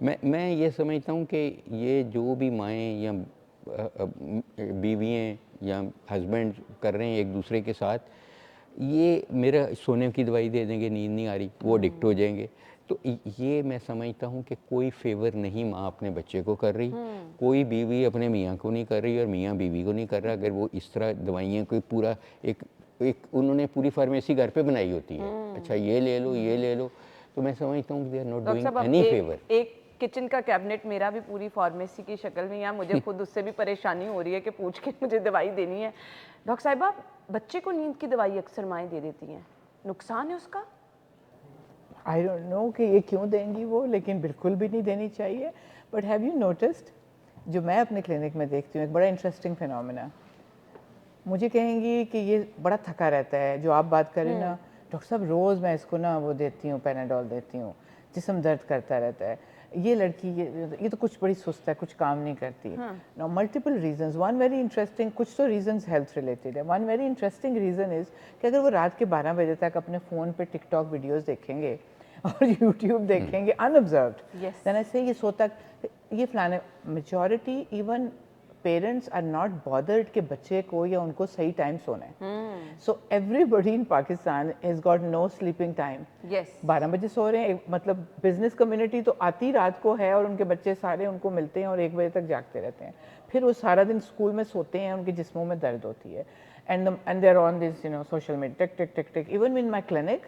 मैं ये समझता हूँ कि ये जो भी माएँ या बीवियाँ या हस्बैंड कर रहे हैं एक दूसरे के साथ, ये मेरा सोने की दवाई दे देंगे, नींद नहीं आ रही, वो एडिक्ट हो जाएंगे। तो ये मैं समझता हूँ कि कोई फेवर नहीं माँ अपने बच्चे को कर रही, कोई बीवी अपने मियाँ को नहीं कर रही और मियाँ बीवी को नहीं कर रहा। अगर वो इस तरह दवाइयाँ कोई पूरा एक उन्होंने पूरी फार्मेसी घर पे बनाई होती है, अच्छा ये ले लो ये ले लो, तो मैं समझता हूँ they are not doing any favour. एक किचन का कैबिनेट मेरा भी पूरी फार्मेसी की शक्ल में, या मुझे खुद उससे भी परेशानी हो रही है कि पूछ के मुझे दवाई देनी है। डॉक्टर साहिबा, बच्चे को नींद की दवाई अक्सर माएँ दे देती हैं, नुकसान है उसका? आई डोंट नो कि ये क्यों देंगी वो, लेकिन बिल्कुल भी नहीं देनी चाहिए। बट हैव यू नोटिस्ड, जो मैं अपने क्लिनिक में देखती हूँ एक बड़ा इंटरेस्टिंग फिनोमेना, मुझे कहेंगी कि ये बड़ा थका रहता है, जो आप बात करें ना डॉक्टर साहब, रोज़ मैं इसको ना वो देती हूँ, पैनाडोल देती हूँ, जिस्म दर्द करता रहता है, ये लड़की ये तो कुछ बड़ी सुस्त है, कुछ काम नहीं करती। Now multiple reasons, one very interesting, कुछ तो रीजंस हेल्थ रिलेटेड है। One very interesting reason is कि अगर वो रात के 12 बजे तक अपने फ़ोन पे टिकटॉक वीडियोस देखेंगे और यूट्यूब देखेंगे अनऑब्जर्व्ड, देन आई से ये सोता, ये फलाने, majority even parents are not bothered कि बच्चे को या उनको सही टाइम सोना है। So everybody in Pakistan has got no sleeping time. 12 बजे सो रहे हैं, मतलब बिजनेस कम्युनिटी तो आती रात को है और उनके बच्चे सारे उनको मिलते हैं और 1 बजे तक जागते रहते हैं, फिर वो सारा दिन स्कूल में सोते हैं, उनके जिस्मों में दर्द होती है। And they are on this social media, tick tick tick tick. Even in my clinic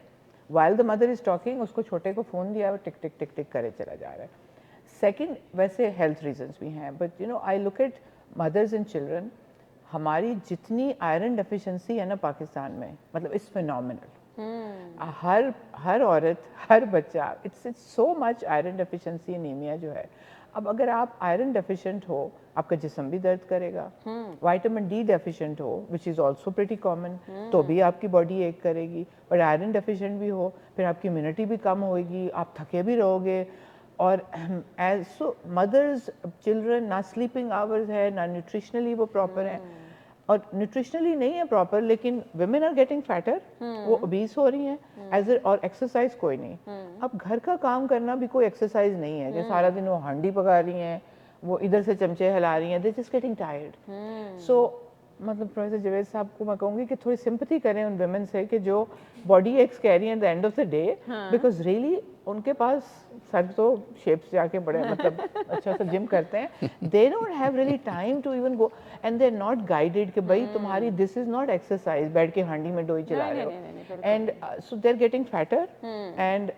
while the mother is talking, उसको छोटे को फ़ोन दिया है, टिक टिक टिक टिक करे चला जा रहा है। सेकेंड, वैसे हेल्थ रीजंस भी हैं, but I look at mothers and children, हमारी जितनी आयरन डेफिशिएंसी है ना पाकिस्तान में, मतलब इट्स फिनोमिनल। हर औरत, हर बच्चा, it's so much iron deficiency, anaemia जो है। अब अगर आप आयरन डेफिशिएंट हो, आपका जिस्म भी दर्द करेगा। विटामिन डी डेफिशिएंट हो, which is also pretty common, तो भी आपकी बॉडी एक करेगी। बट आयरन डेफिशिएंट भी हो, फिर आपकी इम्यूनिटी भी कम होएगी, आप थके भी रहोगे। और एज सो मदर्स, चिल्ड्रन, ना स्लीपिंग आवर्स है, ना न्यूट्रिशनली वो प्रॉपर है, और न्यूट्रिशनली नहीं है प्रॉपर, लेकिन women आर गेटिंग फैटर, वो obese हो रही हैं एज और एक्सरसाइज कोई नहीं। अब घर का काम करना भी कोई एक्सरसाइज नहीं है कि सारा दिन वो हांडी पका रही हैं, वो इधर से चमचे हिला रही हैं, दे जस्ट गेटिंग टायर्ड। सो मतलब प्रोफेसर जावेद साहब को मैं कहूँगी कि थोड़ी सिंपैथी करें उन वेमेन से कि जो बॉडी एक्स कह रही हैं at the end of the day, because really उनके पास सर तो शेप्स जाके बड़े मतलब अच्छा सा जिम करते हैं, they don't have really time to even go, and they are not guided कि भाई तुम्हारी दिस इज नॉट एक्सरसाइज, बैठ के हांडी में डोई चला रहे हो, and so they are getting fatter, and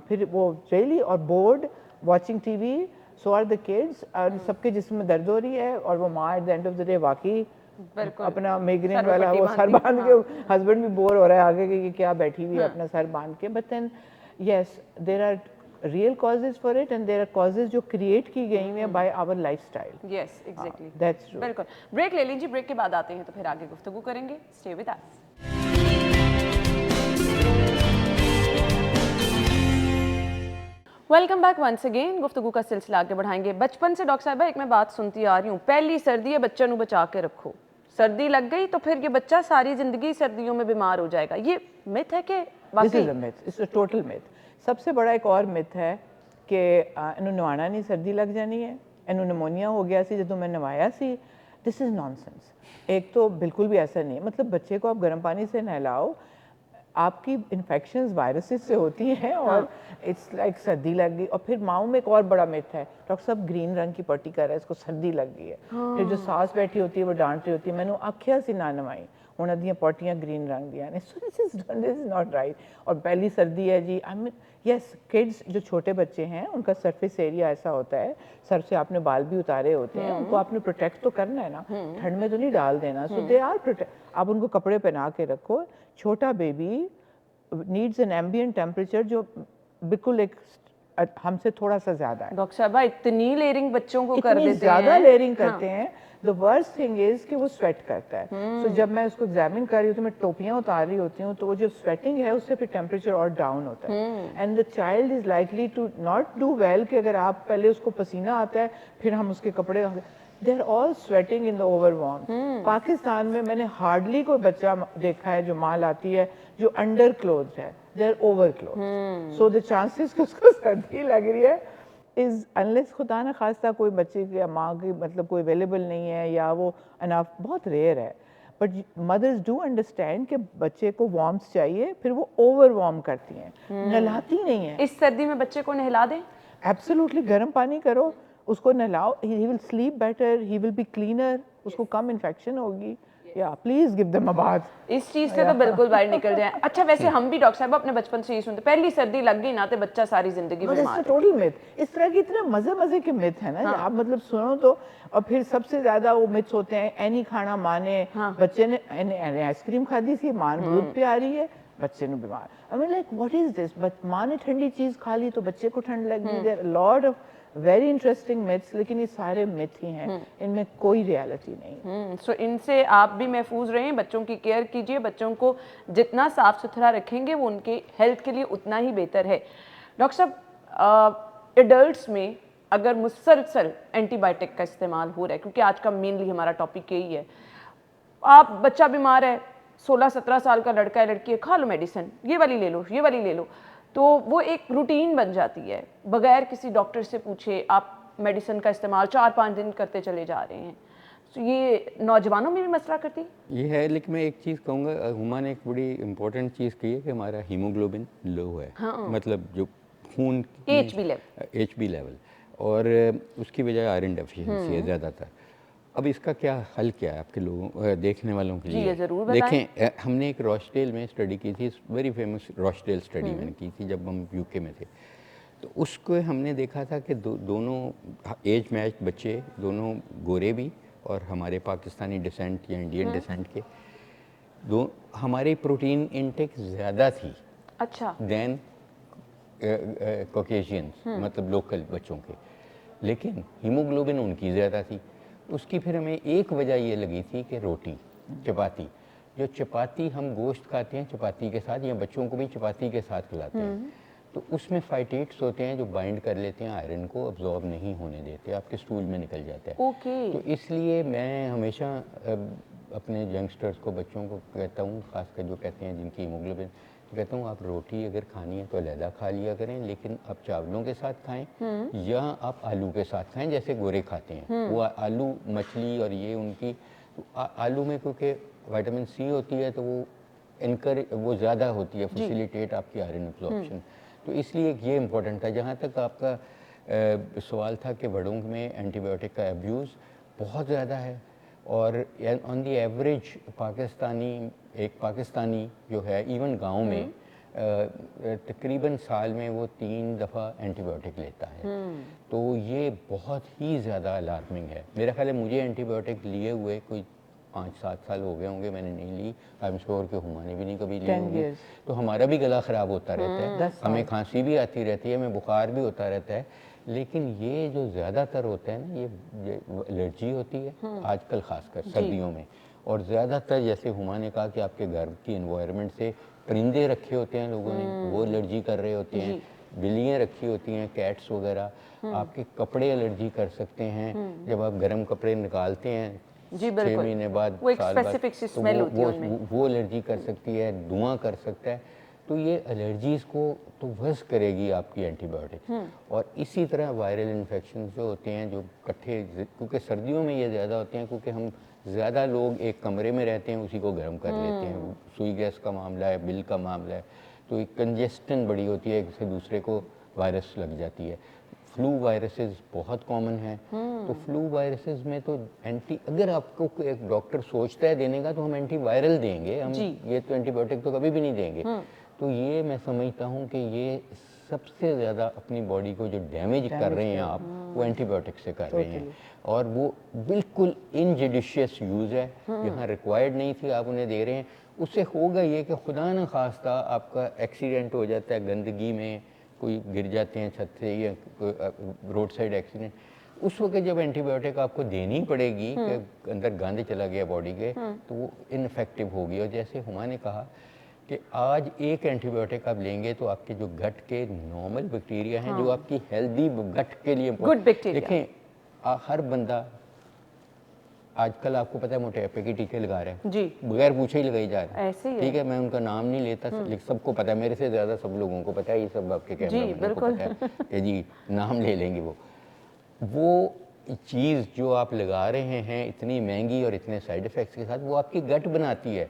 फिर वो रियली और bored watching TV, so are the kids, और सबके जिस्म में दर्द हो रही है, और वो माँ at the end of the day वाकई अपना माइग्रेन वाला वो सर बांध के, हस्बैंड भी बोर हो रहा है आगे कि क्या बैठी हुई है अपना सर बांध के। But then yes, there are real causes for it, and there are causes जो क्रिएट की गई हैं by our lifestyle. Yes, exactly, that's true. बिल्कुल। ब्रेक ले लीजिए, ब्रेक के बाद आते हैं तो फिर आगे गुफ्तगू करेंगे। Stay with us. Welcome back once again. गुफ्तगू का सिलसिला आगे बढ़ाएंगे। बचपन से डॉक्टर साहिबा एक मैं बात सुनती आ रही हूँ, पहली सर्दी है बच्चे नू बचा के रखो, सर्दी लग गई तो फिर ये बच्चा सारी जिंदगी सर्दियों में बीमार हो जाएगा। ये मिथ है कि this is a myth, it's a total myth. सबसे बड़ा एक और मिथ है कि इन्हू नवाना नहीं, सर्दी लग जानी है, इन्हू निमोनिया हो गया सी जो मैं नवाया सी। This is nonsense. एक तो बिल्कुल भी ऐसा नहीं है, मतलब बच्चे को आप गर्म पानी से नहलाओ, आपकी इन्फेक्शंस वायरसेस से होती हैं, और इट्स लाइक सर्दी लग गई। और फिर माओ में एक और बड़ा मिथ है, डॉक्टर साहब ग्रीन रंग की पट्टी कर रहा है, इसको सर्दी लग गई है। फिर जो सास बैठी होती है वो डांट रही होती है, मैंने आख्या सी ना नवाई, उन्हें दियाँ पट्टियाँ ग्रीन रंग दिया ने। So this is not right. और पहली सर्दी है जी, आई मीन यस, किड्स जो छोटे बच्चे हैं उनका सरफेस एरिया ऐसा होता है, सर से आपने बाल भी उतारे होते हैं, उनको आपने प्रोटेक्ट तो करना है ना, ठंड में तो नहीं डाल देना। सो दे आर प्रोटेक्ट। आप उनको कपड़े पहना के रखो। छोटा baby needs an ambient temperature जो बिल्कुल एक हमसे थोड़ा सा ज़्यादा है। डॉक्टर साहबा इतनी लेयरिंग बच्चों को कर इतनी देते ज़्यादा हैं। लेयरिंग करते हैं। द वर्स्ट थिंग इज़ कि वो स्वेट करता है। तो जब मैं उसको एग्जामिन कर रही होती हूँ, मैं टोपियाँ उतार रही होती हूँ, तो वो जो स्वेटिंग है उससे फिर टेम्परेचर और डाउन होता है। And the child is likely to not do well कि अगर आप पहले उसको पसीना आता है फिर हम उसके कपड़े, they are all sweating in the over warm. Pakistan में मैंने हार्डली कोई बच्चा देखा है जो माँ लाती है जो अंडर क्लोथ है, they are over cloth. So the chances कि उसको सर्दी लग रही है इज अनलेस खुदा ना खास्ता कोई बच्चे की या माँ की मतलब कोई अवेलेबल नहीं है या वो अनाफ, बहुत रेयर है। बट मदर्स डू अंडरस्टैंड कि बच्चे को वार्म्थ चाहिए, फिर वो ओवर वार्म करती हैं, नहलाती नहीं है। इस सर्दी में बच्चे को नहला दें? एब्सोल्युटली, गर्म पानी करो, उसको नहलाओ, he will sleep better, he will be cleaner, उसको कम इन्फेक्शन होगी। या please give them a bath. इस चीज से तो बिल्कुल बाहर निकल जाए। अच्छा, वैसे हम भी डॉक्टर साहब अपने बचपन से ये सुनते, पहली सर्दी लग गई ना तो बच्चा सारी जिंदगी बीमार है। Total myth. इस तरह के इतने मजे मजे के मिथ है ना, आप मतलब सुनो तो। और फिर सबसे ज्यादा वो मिथ्स होते हैं, एनी खाना माने, बच्चे ने आइसक्रीम खाधी सी, मां दूध पिया रही है, बच्चे ने बीमार। I mean like what is this, but मां ने ठंडी चीज खा ली तो बच्चे को ठंड लग गई। There lot of very interesting myths, लेकिन ये सारे मिथ ही हैं, इनमें कोई रियलिटी नहीं। सो इनसे आप भी महफूज रहें, बच्चों की केयर कीजिए, बच्चों को जितना साफ सुथरा रखेंगे वो उनके हेल्थ के लिए उतना ही बेहतर है। डॉक्टर साहब, एडल्ट्स में अगर मुसलसल एंटीबायोटिक का इस्तेमाल हो रहा है, क्योंकि आज का मेनली हमारा टॉपिक यही है, आप बच्चा बीमार है, 16-17 साल का लड़का है लड़की है, खा लो मेडिसिन, ये वाली ले लो, ये वाली ले लो, तो वो एक रूटीन बन जाती है, बगैर किसी डॉक्टर से पूछे आप मेडिसिन का इस्तेमाल 4-5 दिन करते चले जा रहे हैं। तो ये नौजवानों में भी मसला करती है? ये है, लेकिन मैं एक चीज़ कहूँगा, हुमा ने एक बड़ी इंपॉर्टेंट चीज़ की है कि हमारा हीमोग्लोबिन लो है। मतलब जो खून HB लेवल, और उसकी वजह आयरन डेफिशिएंसी है ज़्यादातर। अब इसका क्या हल क्या है आपके लोगों देखने वालों के लिए? ये ज़रूर बताएं। देखें, हमने एक रॉचडेल में स्टडी की थी, वेरी फेमस रॉचडेल स्टडी मैंने की थी जब हम यूके में थे। तो उसको हमने देखा था कि दोनों एज मैच बच्चे, दोनों गोरे भी और हमारे पाकिस्तानी डिसेंट या इंडियन डिसेंट के, हमारी प्रोटीन इनटेक ज़्यादा थी अच्छा देन कॉकेशियंस, मतलब लोकल बच्चों के, लेकिन हीमोग्लोबिन उनकी ज़्यादा थी। उसकी फिर हमें एक वजह ये लगी थी कि रोटी, चपाती, जो चपाती हम गोश्त खाते हैं चपाती के साथ, या बच्चों को भी चपाती के साथ खिलाते हैं, तो उसमें फाइटेट्स होते हैं जो बाइंड कर लेते हैं आयरन को, अब्जॉर्ब नहीं होने देते, आपके स्टूल में निकल जाता है। तो इसलिए मैं हमेशा अपने यंगस्टर्स को, बच्चों को कहता हूँ, खासकर जो कहते हैं जिनकी हीमोग्लोबिन, कहता हूँ आप रोटी अगर खानी है तो अलहदा खा लिया करें, लेकिन आप चावलों के साथ खाएं या आप आलू के साथ खाएं जैसे गोरे खाते हैं। वो आलू, मछली और ये उनकी, तो आलू में क्योंकि विटामिन सी होती है तो वो ज़्यादा होती है, फैसिलिटेट आपकी आयरन एब्जॉर्प्शन। तो इसलिए ये इम्पोर्टेंट था। जहाँ तक आपका सवाल था कि बड़ों में एंटीबायोटिक का अब्यूज़ बहुत ज़्यादा है, और ऑन दी एवरेज एक पाकिस्तानी जो है इवन गांव में तकरीबन साल में वो 3 दफ़ा एंटीबायोटिक लेता है। तो ये बहुत ही ज़्यादा अलार्मिंग है। मेरा ख्याल है मुझे एंटीबायोटिक लिए हुए कोई 5-7 साल हो गए होंगे, मैंने नहीं ली। आई एम श्योर कि हुमा ने भी नहीं कभी ली होगी। तो हमारा भी गला ख़राब होता रहता है, हमें खांसी भी आती रहती है, हमें बुखार भी होता रहता है, लेकिन ये जो ज़्यादातर होता है ना, ये एलर्जी होती है आजकल ख़ासकर सर्दियों में। और ज़्यादातर जैसे हुमा ने कहा कि आपके घर की एनवायरनमेंट से परिंदे रखे होते हैं लोगों ने, वो एलर्जी कर रहे होते हैं, बिल्लियाँ रखी होती हैं, कैट्स वगैरह, आपके कपड़े एलर्जी कर सकते हैं। जब आप गर्म कपड़े निकालते हैं 6 महीने बाद, साल बाद, तो वो एलर्जी कर सकती है, धुआं कर सकता है। तो ये एलर्जीज़ को तो वस करेगी आपकी एंटीबायोटिक्स। और इसी तरह वायरल इन्फेक्शन जो होते हैं, जो इकट्ठे, क्योंकि सर्दियों में ये ज़्यादा होते हैं, क्योंकि हम ज़्यादा लोग एक कमरे में रहते हैं, उसी को गर्म कर लेते हैं। सुई गैस का मामला है, बिल का मामला है, तो एक कंजेस्टन बड़ी होती है, एक से दूसरे को वायरस लग जाती है। फ्लू वायरसेस बहुत कॉमन है। तो फ्लू वायरसेस में तो अगर आपको एक डॉक्टर सोचता है देने का तो हम एंटी वायरल देंगे, हम ये तो एंटीबायोटिक तो कभी भी नहीं देंगे। तो ये मैं समझता हूँ कि ये सबसे ज़्यादा अपनी बॉडी को जो डैमेज कर रहे हैं आप, वो एंटीबायोटिक से कर रहे हैं, और वो बिल्कुल इनजडिशियस यूज़ है, यहाँ रिक्वायर्ड नहीं थी, आप उन्हें दे रहे हैं। उससे होगा ये कि खुदा न खास्ता आपका एक्सीडेंट हो जाता है, गंदगी में कोई गिर जाते हैं छत से या रोड साइड एक्सीडेंट, उस वक्त जब एंटीबायोटिक आपको देनी पड़ेगी कि अंदर गंद चला गया बॉडी के, तो वो इनफेक्टिव होगी। और जैसे हुमा ने कहा कि आज एक एंटीबायोटिक आप लेंगे तो आपके जो गट के नॉर्मल बैक्टीरिया हैं, जो आपकी हेल्दी गट के लिए गुड बैक्टीरिया, देखें हर बंदा आजकल आपको पता है मोटापे के टीके लगा रहे हैं जी, बगैर पूछे ही लगाई जा रहे हैं। ऐसे ही ठीक है, मैं उनका नाम नहीं लेता, सबको पता है, मेरे से ज़्यादा सब लोगों को पता है, ये सब आपके कैमरा को पता है कि जी नाम ले लेंगे। वो चीज़ जो आप लगा रहे हैं इतनी महंगी और इतने साइड इफ़ेक्ट्स के साथ, वो आपकी गट बनाती है,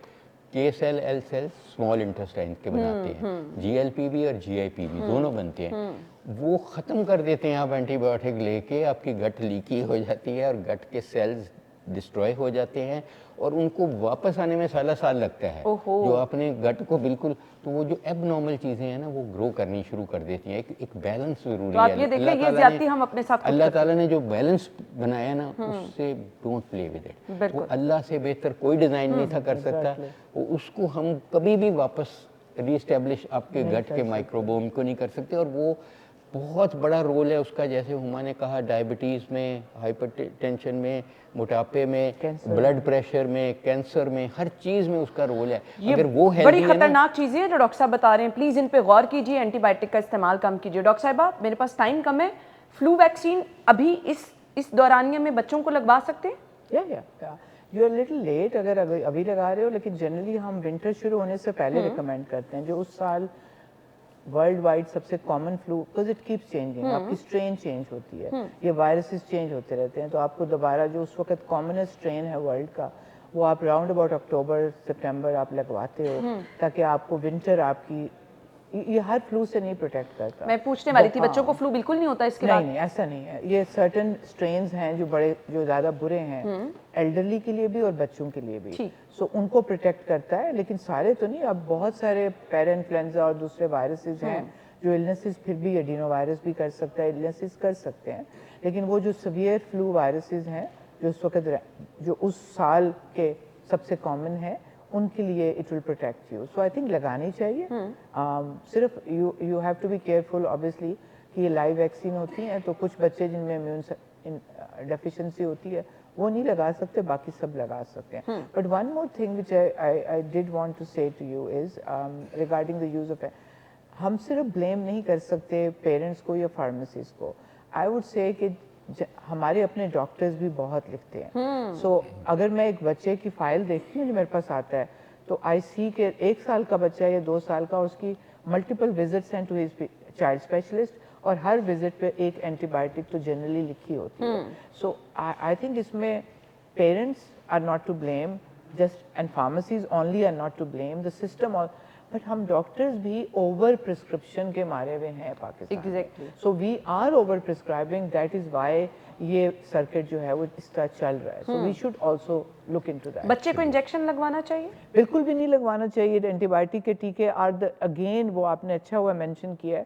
K cell L cell small intestine के बनाते हैं, GLP भी और GIP भी दोनों बनते हैं, वो ख़त्म कर देते हैं। आप एंटीबायोटिक लेके आपकी गट लीकी हो जाती है और गट के सेल्स डिस्ट्रॉय हो जाते हैं, और उनको वापस आने में साल लगता है। जो आपने गट को बिल्कुल, तो वो जो एबनॉर्मल चीज़ें हैं ना, वो ग्रो करनी शुरू कर देती हैं। एक बैलेंस ज़रूरी तो आप है। ये देखें, ये ज्यादती हम अपने साथ अल्लाह ताला ने जो बैलेंस बनाया ना, उससे डोंट प्ले विद इट। वो अल्लाह से बेहतर कोई डिज़ाइन नहीं था कर सकता। वो उसको हम कभी भी वापस रीस्टेब्लिश आपके गट के माइक्रोबोम को नहीं कर सकते, और वो बहुत बड़ा रोल है उसका। जैसे हुमा ने कहा, डायबिटीज़ में, हाइपरटेंशन में, मोटापे में, ब्लड प्रेशर में, कैंसर में, हर चीज़ में उसका रोल है। अगर वो बड़ी खतरनाक चीज़ें हैं जो डॉक्टर साहब बता रहे हैं, प्लीज़ इन पे गौर कीजिए, एंटीबायोटिक का इस्तेमाल कम कीजिए। डॉक्टर साहिबा, मेरे पास टाइम कम है, फ्लू वैक्सीन अभी इस दौरानिया में बच्चों को लगवा सकते हैं? या यू आर लिटिल लेट अगर अभी लगा रहे हो, लेकिन जनरली हम विंटर शुरू होने से पहले रिकमेंड करते हैं। जो उस साल वर्ल्ड वाइड सबसे common flu, because it keeps changing, आपकी स्ट्रेन चेंज होती है, ये वायरसेस चेंज होते रहते हैं, तो आपको दोबारा जो उस वक्त कॉमनेस्ट स्ट्रेन है वर्ल्ड का, वो आप राउंड अबाउट अक्टूबर सितंबर आप लगवाते हो, ताकि आपको विंटर आपकी, ये हर फ्लू से नहीं प्रोटेक्ट करता। मैं पूछने वाली थी, बच्चों को फ्लू बिल्कुल नहीं होता इसके बाद? नहीं, ऐसा नहीं है। ये सर्टेन स्ट्रेन्स हैं जो ज़्यादा बुरे हैं, एल्डरली के लिए भी और बच्चों के लिए भी, सो उनको प्रोटेक्ट करता है, लेकिन सारे तो नहीं। अब बहुत सारे पैराइन्फ्लुएंजा और दूसरे वायरसेस हैं जो इलनेसेस, फिर भी एडिनो वायरस भी कर सकता है, इलनेसेस कर सकते हैं, लेकिन वो जो सीवियर फ्लू वायरसेस हैं जो उस वक्त, जो उस साल के सबसे कॉमन है, उनके लिए it will protect you. So I think लगानी चाहिए। सिर्फ you have to be careful obviously कि ये लाइव वैक्सीन होती हैं, तो कुछ बच्चे जिनमें इम्यून डेफिशिएंसी होती है वो नहीं लगा सकते, बाकी सब लगा सकते हैं। But one more thing which I did want to say to you is regarding the use of, हम सिर्फ ब्लेम नहीं कर सकते पेरेंट्स को या फार्मेसिस्ट को। आई वुड से कि हमारे अपने डॉक्टर्स भी बहुत लिखते हैं। सो अगर मैं एक बच्चे की फाइल देखती हूँ जो मेरे पास आता है, तो आई सी के 1 साल का बच्चा या 2 साल का, उसकी मल्टीपल विजिट्स हैं टू हिज चाइल्ड स्पेशलिस्ट, और हर विजिट पे एक एंटीबायोटिक तो जनरली लिखी होती है। सो आई थिंक इसमें parents are not to blame just, and pharmacies only are not to blame, the system, और बट हम डॉक्टर्स भी ओवर प्रिस्क्रिप्शन के मारे हुए हैं Pakistan. Exactly. So we are over prescribing, that is why ये circuit जो है वो इस तरह चल रहा है। So we should also look into that. बच्चे को इंजेक्शन लगवाना चाहिए? बिल्कुल भी नहीं लगवाना चाहिए। एंटीबायोटिक के टीके आर द, अगेन वो आपने अच्छा हुआ मेंशन किया है।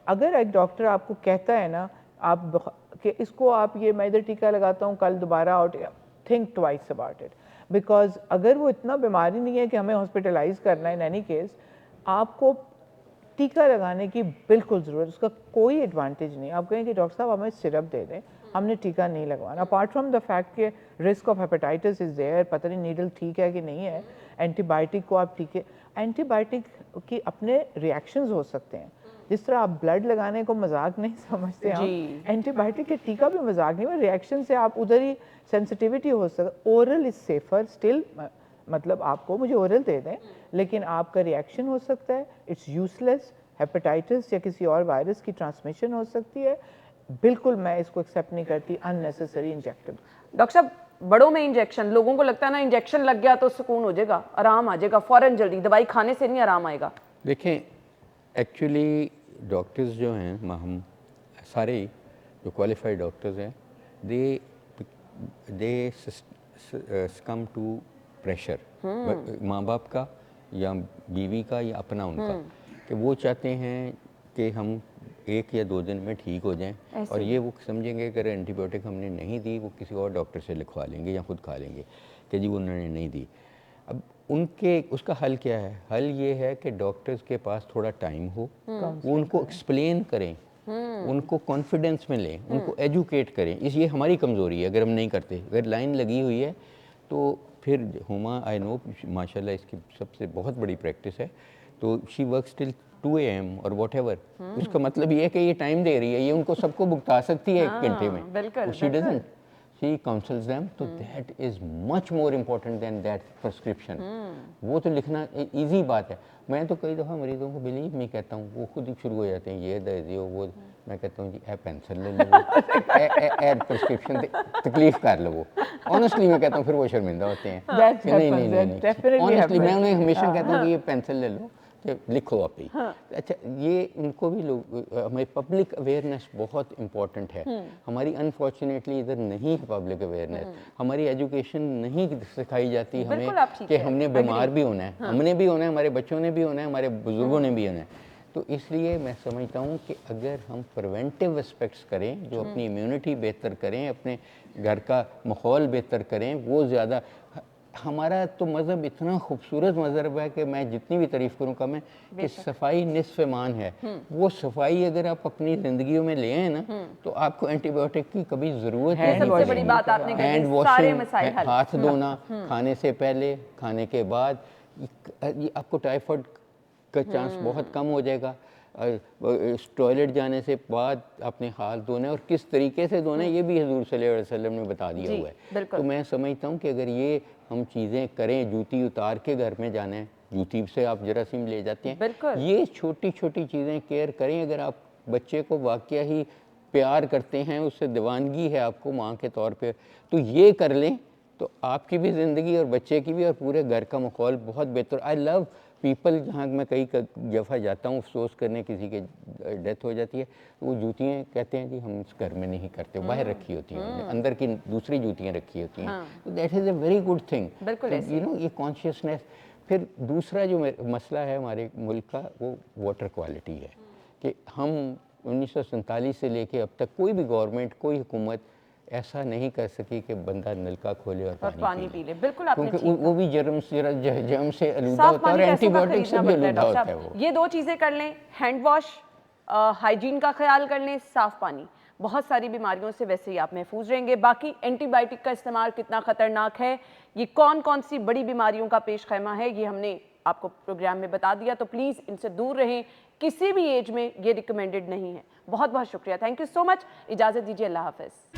अगर एक डॉक्टर आपको कहता है ना आप कि इसको आप ये, मैं इधर टीका लगाता हूँ कल दोबारा out, think twice about it, because अगर वो इतना बीमारी नहीं है कि हमें हॉस्पिटलाइज करना है, इन एनी केस आपको टीका लगाने की बिल्कुल ज़रूरत, उसका कोई एडवांटेज नहीं। आप कहें कि डॉक्टर साहब हमें सिरप दे दें, हमने टीका नहीं लगवाना, अपार्ट फ्रॉम द फैक्ट के risk of hepatitis is there, पता नहीं नीडल ठीक है कि नहीं है। एंटीबायोटिक को आप टीके, एंटीबायोटिक की अपने रिएक्शंस हो सकते हैं, जिस तरह आप ब्लड लगाने को मजाक नहीं समझते हम, एंटीबायोटिक के टीका भी मजाक नहीं, रिएक्शन से आप उधर ही सेंसिटिविटी हो सकती। ओरल इज सेफर स्टिल, मतलब आपको मुझे ओरल दे दें, लेकिन आपका रिएक्शन हो सकता है, इट्स यूजलेस, हेपेटाइटिस या किसी और वायरस की ट्रांसमिशन हो सकती है। बिल्कुल मैं इसको एक्सेप्ट नहीं करती अननेसेसरी इंजेक्शन। डॉक्टर साहब, बड़ों में इंजेक्शन, लोगों को लगता है ना इंजेक्शन लग गया तो सुकून हो जाएगा, आराम आ जाएगा फौरन, जल्दी दवाई खाने से नहीं आराम आएगा। देखें, एक्चुअली डॉक्टर्स जो हैं, हम सारे जो क्वालिफाइड डॉक्टर्स हैं, दे सकम टू प्रेशर माँ बाप का या बीवी का या अपना उनका, कि वो चाहते हैं कि हम 1 या 2 दिन में ठीक हो जाएं, ऐसे और ये वो समझेंगे कि अगर एंटीबायोटिक हमने नहीं दी, वो किसी और डॉक्टर से लिखवा लेंगे या खुद खा लेंगे कि जी उन्होंने नहीं दी। अब उनके उसका हल क्या है? हल ये है कि डॉक्टर्स के पास थोड़ा टाइम हो, वो उनको एक्सप्लेन करें, उनको कॉन्फिडेंस में लें, उनको एजुकेट करें। इस ये हमारी कमज़ोरी है अगर हम नहीं करते। अगर लाइन लगी हुई है तो फिर हुमा आई नो माशाल्लाह इसकी सबसे बहुत बड़ी प्रैक्टिस है, तो शी वर्क्स टिल 2 AM और वॉट एवर। उसका मतलब ये है कि ये टाइम दे रही है, ये उनको सबको भुगता सकती है 1 घंटे में। बिल्कुल, she doesn't, she counsels them, तो that is much more important than that prescription. वो तो लिखना ईजी बात है। मैं तो कई दफ़ा मरीजों को बिलीव नहीं कहता हूँ, वो खुद ही शुरू हो जाते हैं, ये दे वो। मैं कहता हूँ जी ए पेंसिल ले लो, ए प्रिस्क्रिप्शन तकलीफ कर लो। वो ऑनेस्टली मैं कहता हूँ, फिर वो शर्मिंदा होते हैं That कि नहीं happens, नहीं that definitely ऑनेस्टली मैं happens. उन्हें हमेशा कहता हूँ कि ये पेंसिल ले लो, कि लिखो आप ही। अच्छा, ये उनको भी लोग, हमारी पब्लिक अवेयरनेस बहुत इम्पॉर्टेंट है। हमारी अनफॉर्चुनेटली इधर नहीं है पब्लिक अवेयरनेस। हमारी एजुकेशन नहीं सिखाई जाती हमें बिल्कुल आप ठीक कि है, हमने बीमार भी होना है, हमने भी होना है, हमारे बच्चों ने भी होना है, हमारे बुजुर्गों ने भी होना है। तो इसलिए मैं समझता हूँ कि अगर हम प्रिवेंटिव एस्पेक्ट्स करें, जो अपनी इम्यूनिटी बेहतर करें, अपने घर का माहौल बेहतर करें, वो ज़्यादा। हमारा तो मज़हब इतना खूबसूरत मज़हब है कि मैं जितनी भी तारीफ़ करूँ कम है, कि सफाई निस्फ़ ईमान है। वो सफाई अगर आप अपनी ज़िंदगियों में ले आए ना, तो आपको एंटीबायोटिक की कभी ज़रूरत ये नहीं सबसे पड़ेगी। बड़ी बात आपने कही, हैंड सारे वॉशिंग, मसाइल हल। हाथ धोना, खाने से पहले, खाने के बाद, ये आपको टाइफाइड का चांस बहुत कम हो जाएगा। टॉयलेट जाने से बाद अपने हाथ धोने और किस तरीके से धोने, ये भी हजूर सल्लल्लाहु अलैहि वसल्लम ने बता दिया जी, हुआ है। बिल्कुल। तो मैं समझता हूँ कि अगर ये हम चीज़ें करें, जूती उतार के घर में जाना है, जूती से आप जरासीम ले जाते हैं, बिल्कुल। ये छोटी छोटी चीज़ें केयर करें। अगर आप बच्चे को वाकया ही प्यार करते हैं, उससे दीवानगी है आपको माँ के तौर पे, तो ये कर लें, तो आपकी भी ज़िंदगी और बच्चे की भी और पूरे घर का माहौल बहुत बेहतर। आई लव पीपल, जहाँ मैं कई दफ़ा जाता हूँ अफसोस करने, किसी के डेथ हो जाती है, तो वो जूतियाँ कहते हैं कि हम इस घर में नहीं करते, बाहर रखी होती हैं उन्होंने, अंदर की दूसरी जूतियाँ रखी होती हैं। तो that is a very good thing. बिल्कुल ऐसे यू नो, ये कॉन्शियसनेस। फिर दूसरा जो मसला है हमारे मुल्क का, वो वाटर क्वालिटी है कि हम 1947 से लेके अब तक कोई भी गवर्नमेंट, कोई हुकूमत ऐसा नहीं कर सकी कि बंदा नलका खोले और पानी पी ले। बिल्कुल आपने क्योंकि ठीक वो भी जर्म से आलूदा साफ होता है और पानी पैसों का एंटीबायोटिक से खरीदना भी पड़ता है आलूदा डॉक्टर होता है साहब। वो। ये 2 चीजें कर लें, हैंड वॉश, हाइजीन का ख्याल कर लें, साफ पानी, बहुत सारी बीमारियों से वैसे ही आप महफूज रहेंगे। बाकी एंटीबायोटिक का इस्तेमाल कितना खतरनाक है, ये कौन कौन सी बड़ी बीमारियों का पेश खैमा है, ये हमने आपको प्रोग्राम में बता दिया। तो प्लीज़ इनसे दूर रहें, किसी भी एज में ये रिकमेंडेड नहीं है। बहुत बहुत शुक्रिया, थैंक यू सो मच। इजाज़त दीजिए, अल्लाह हाफ़िज़।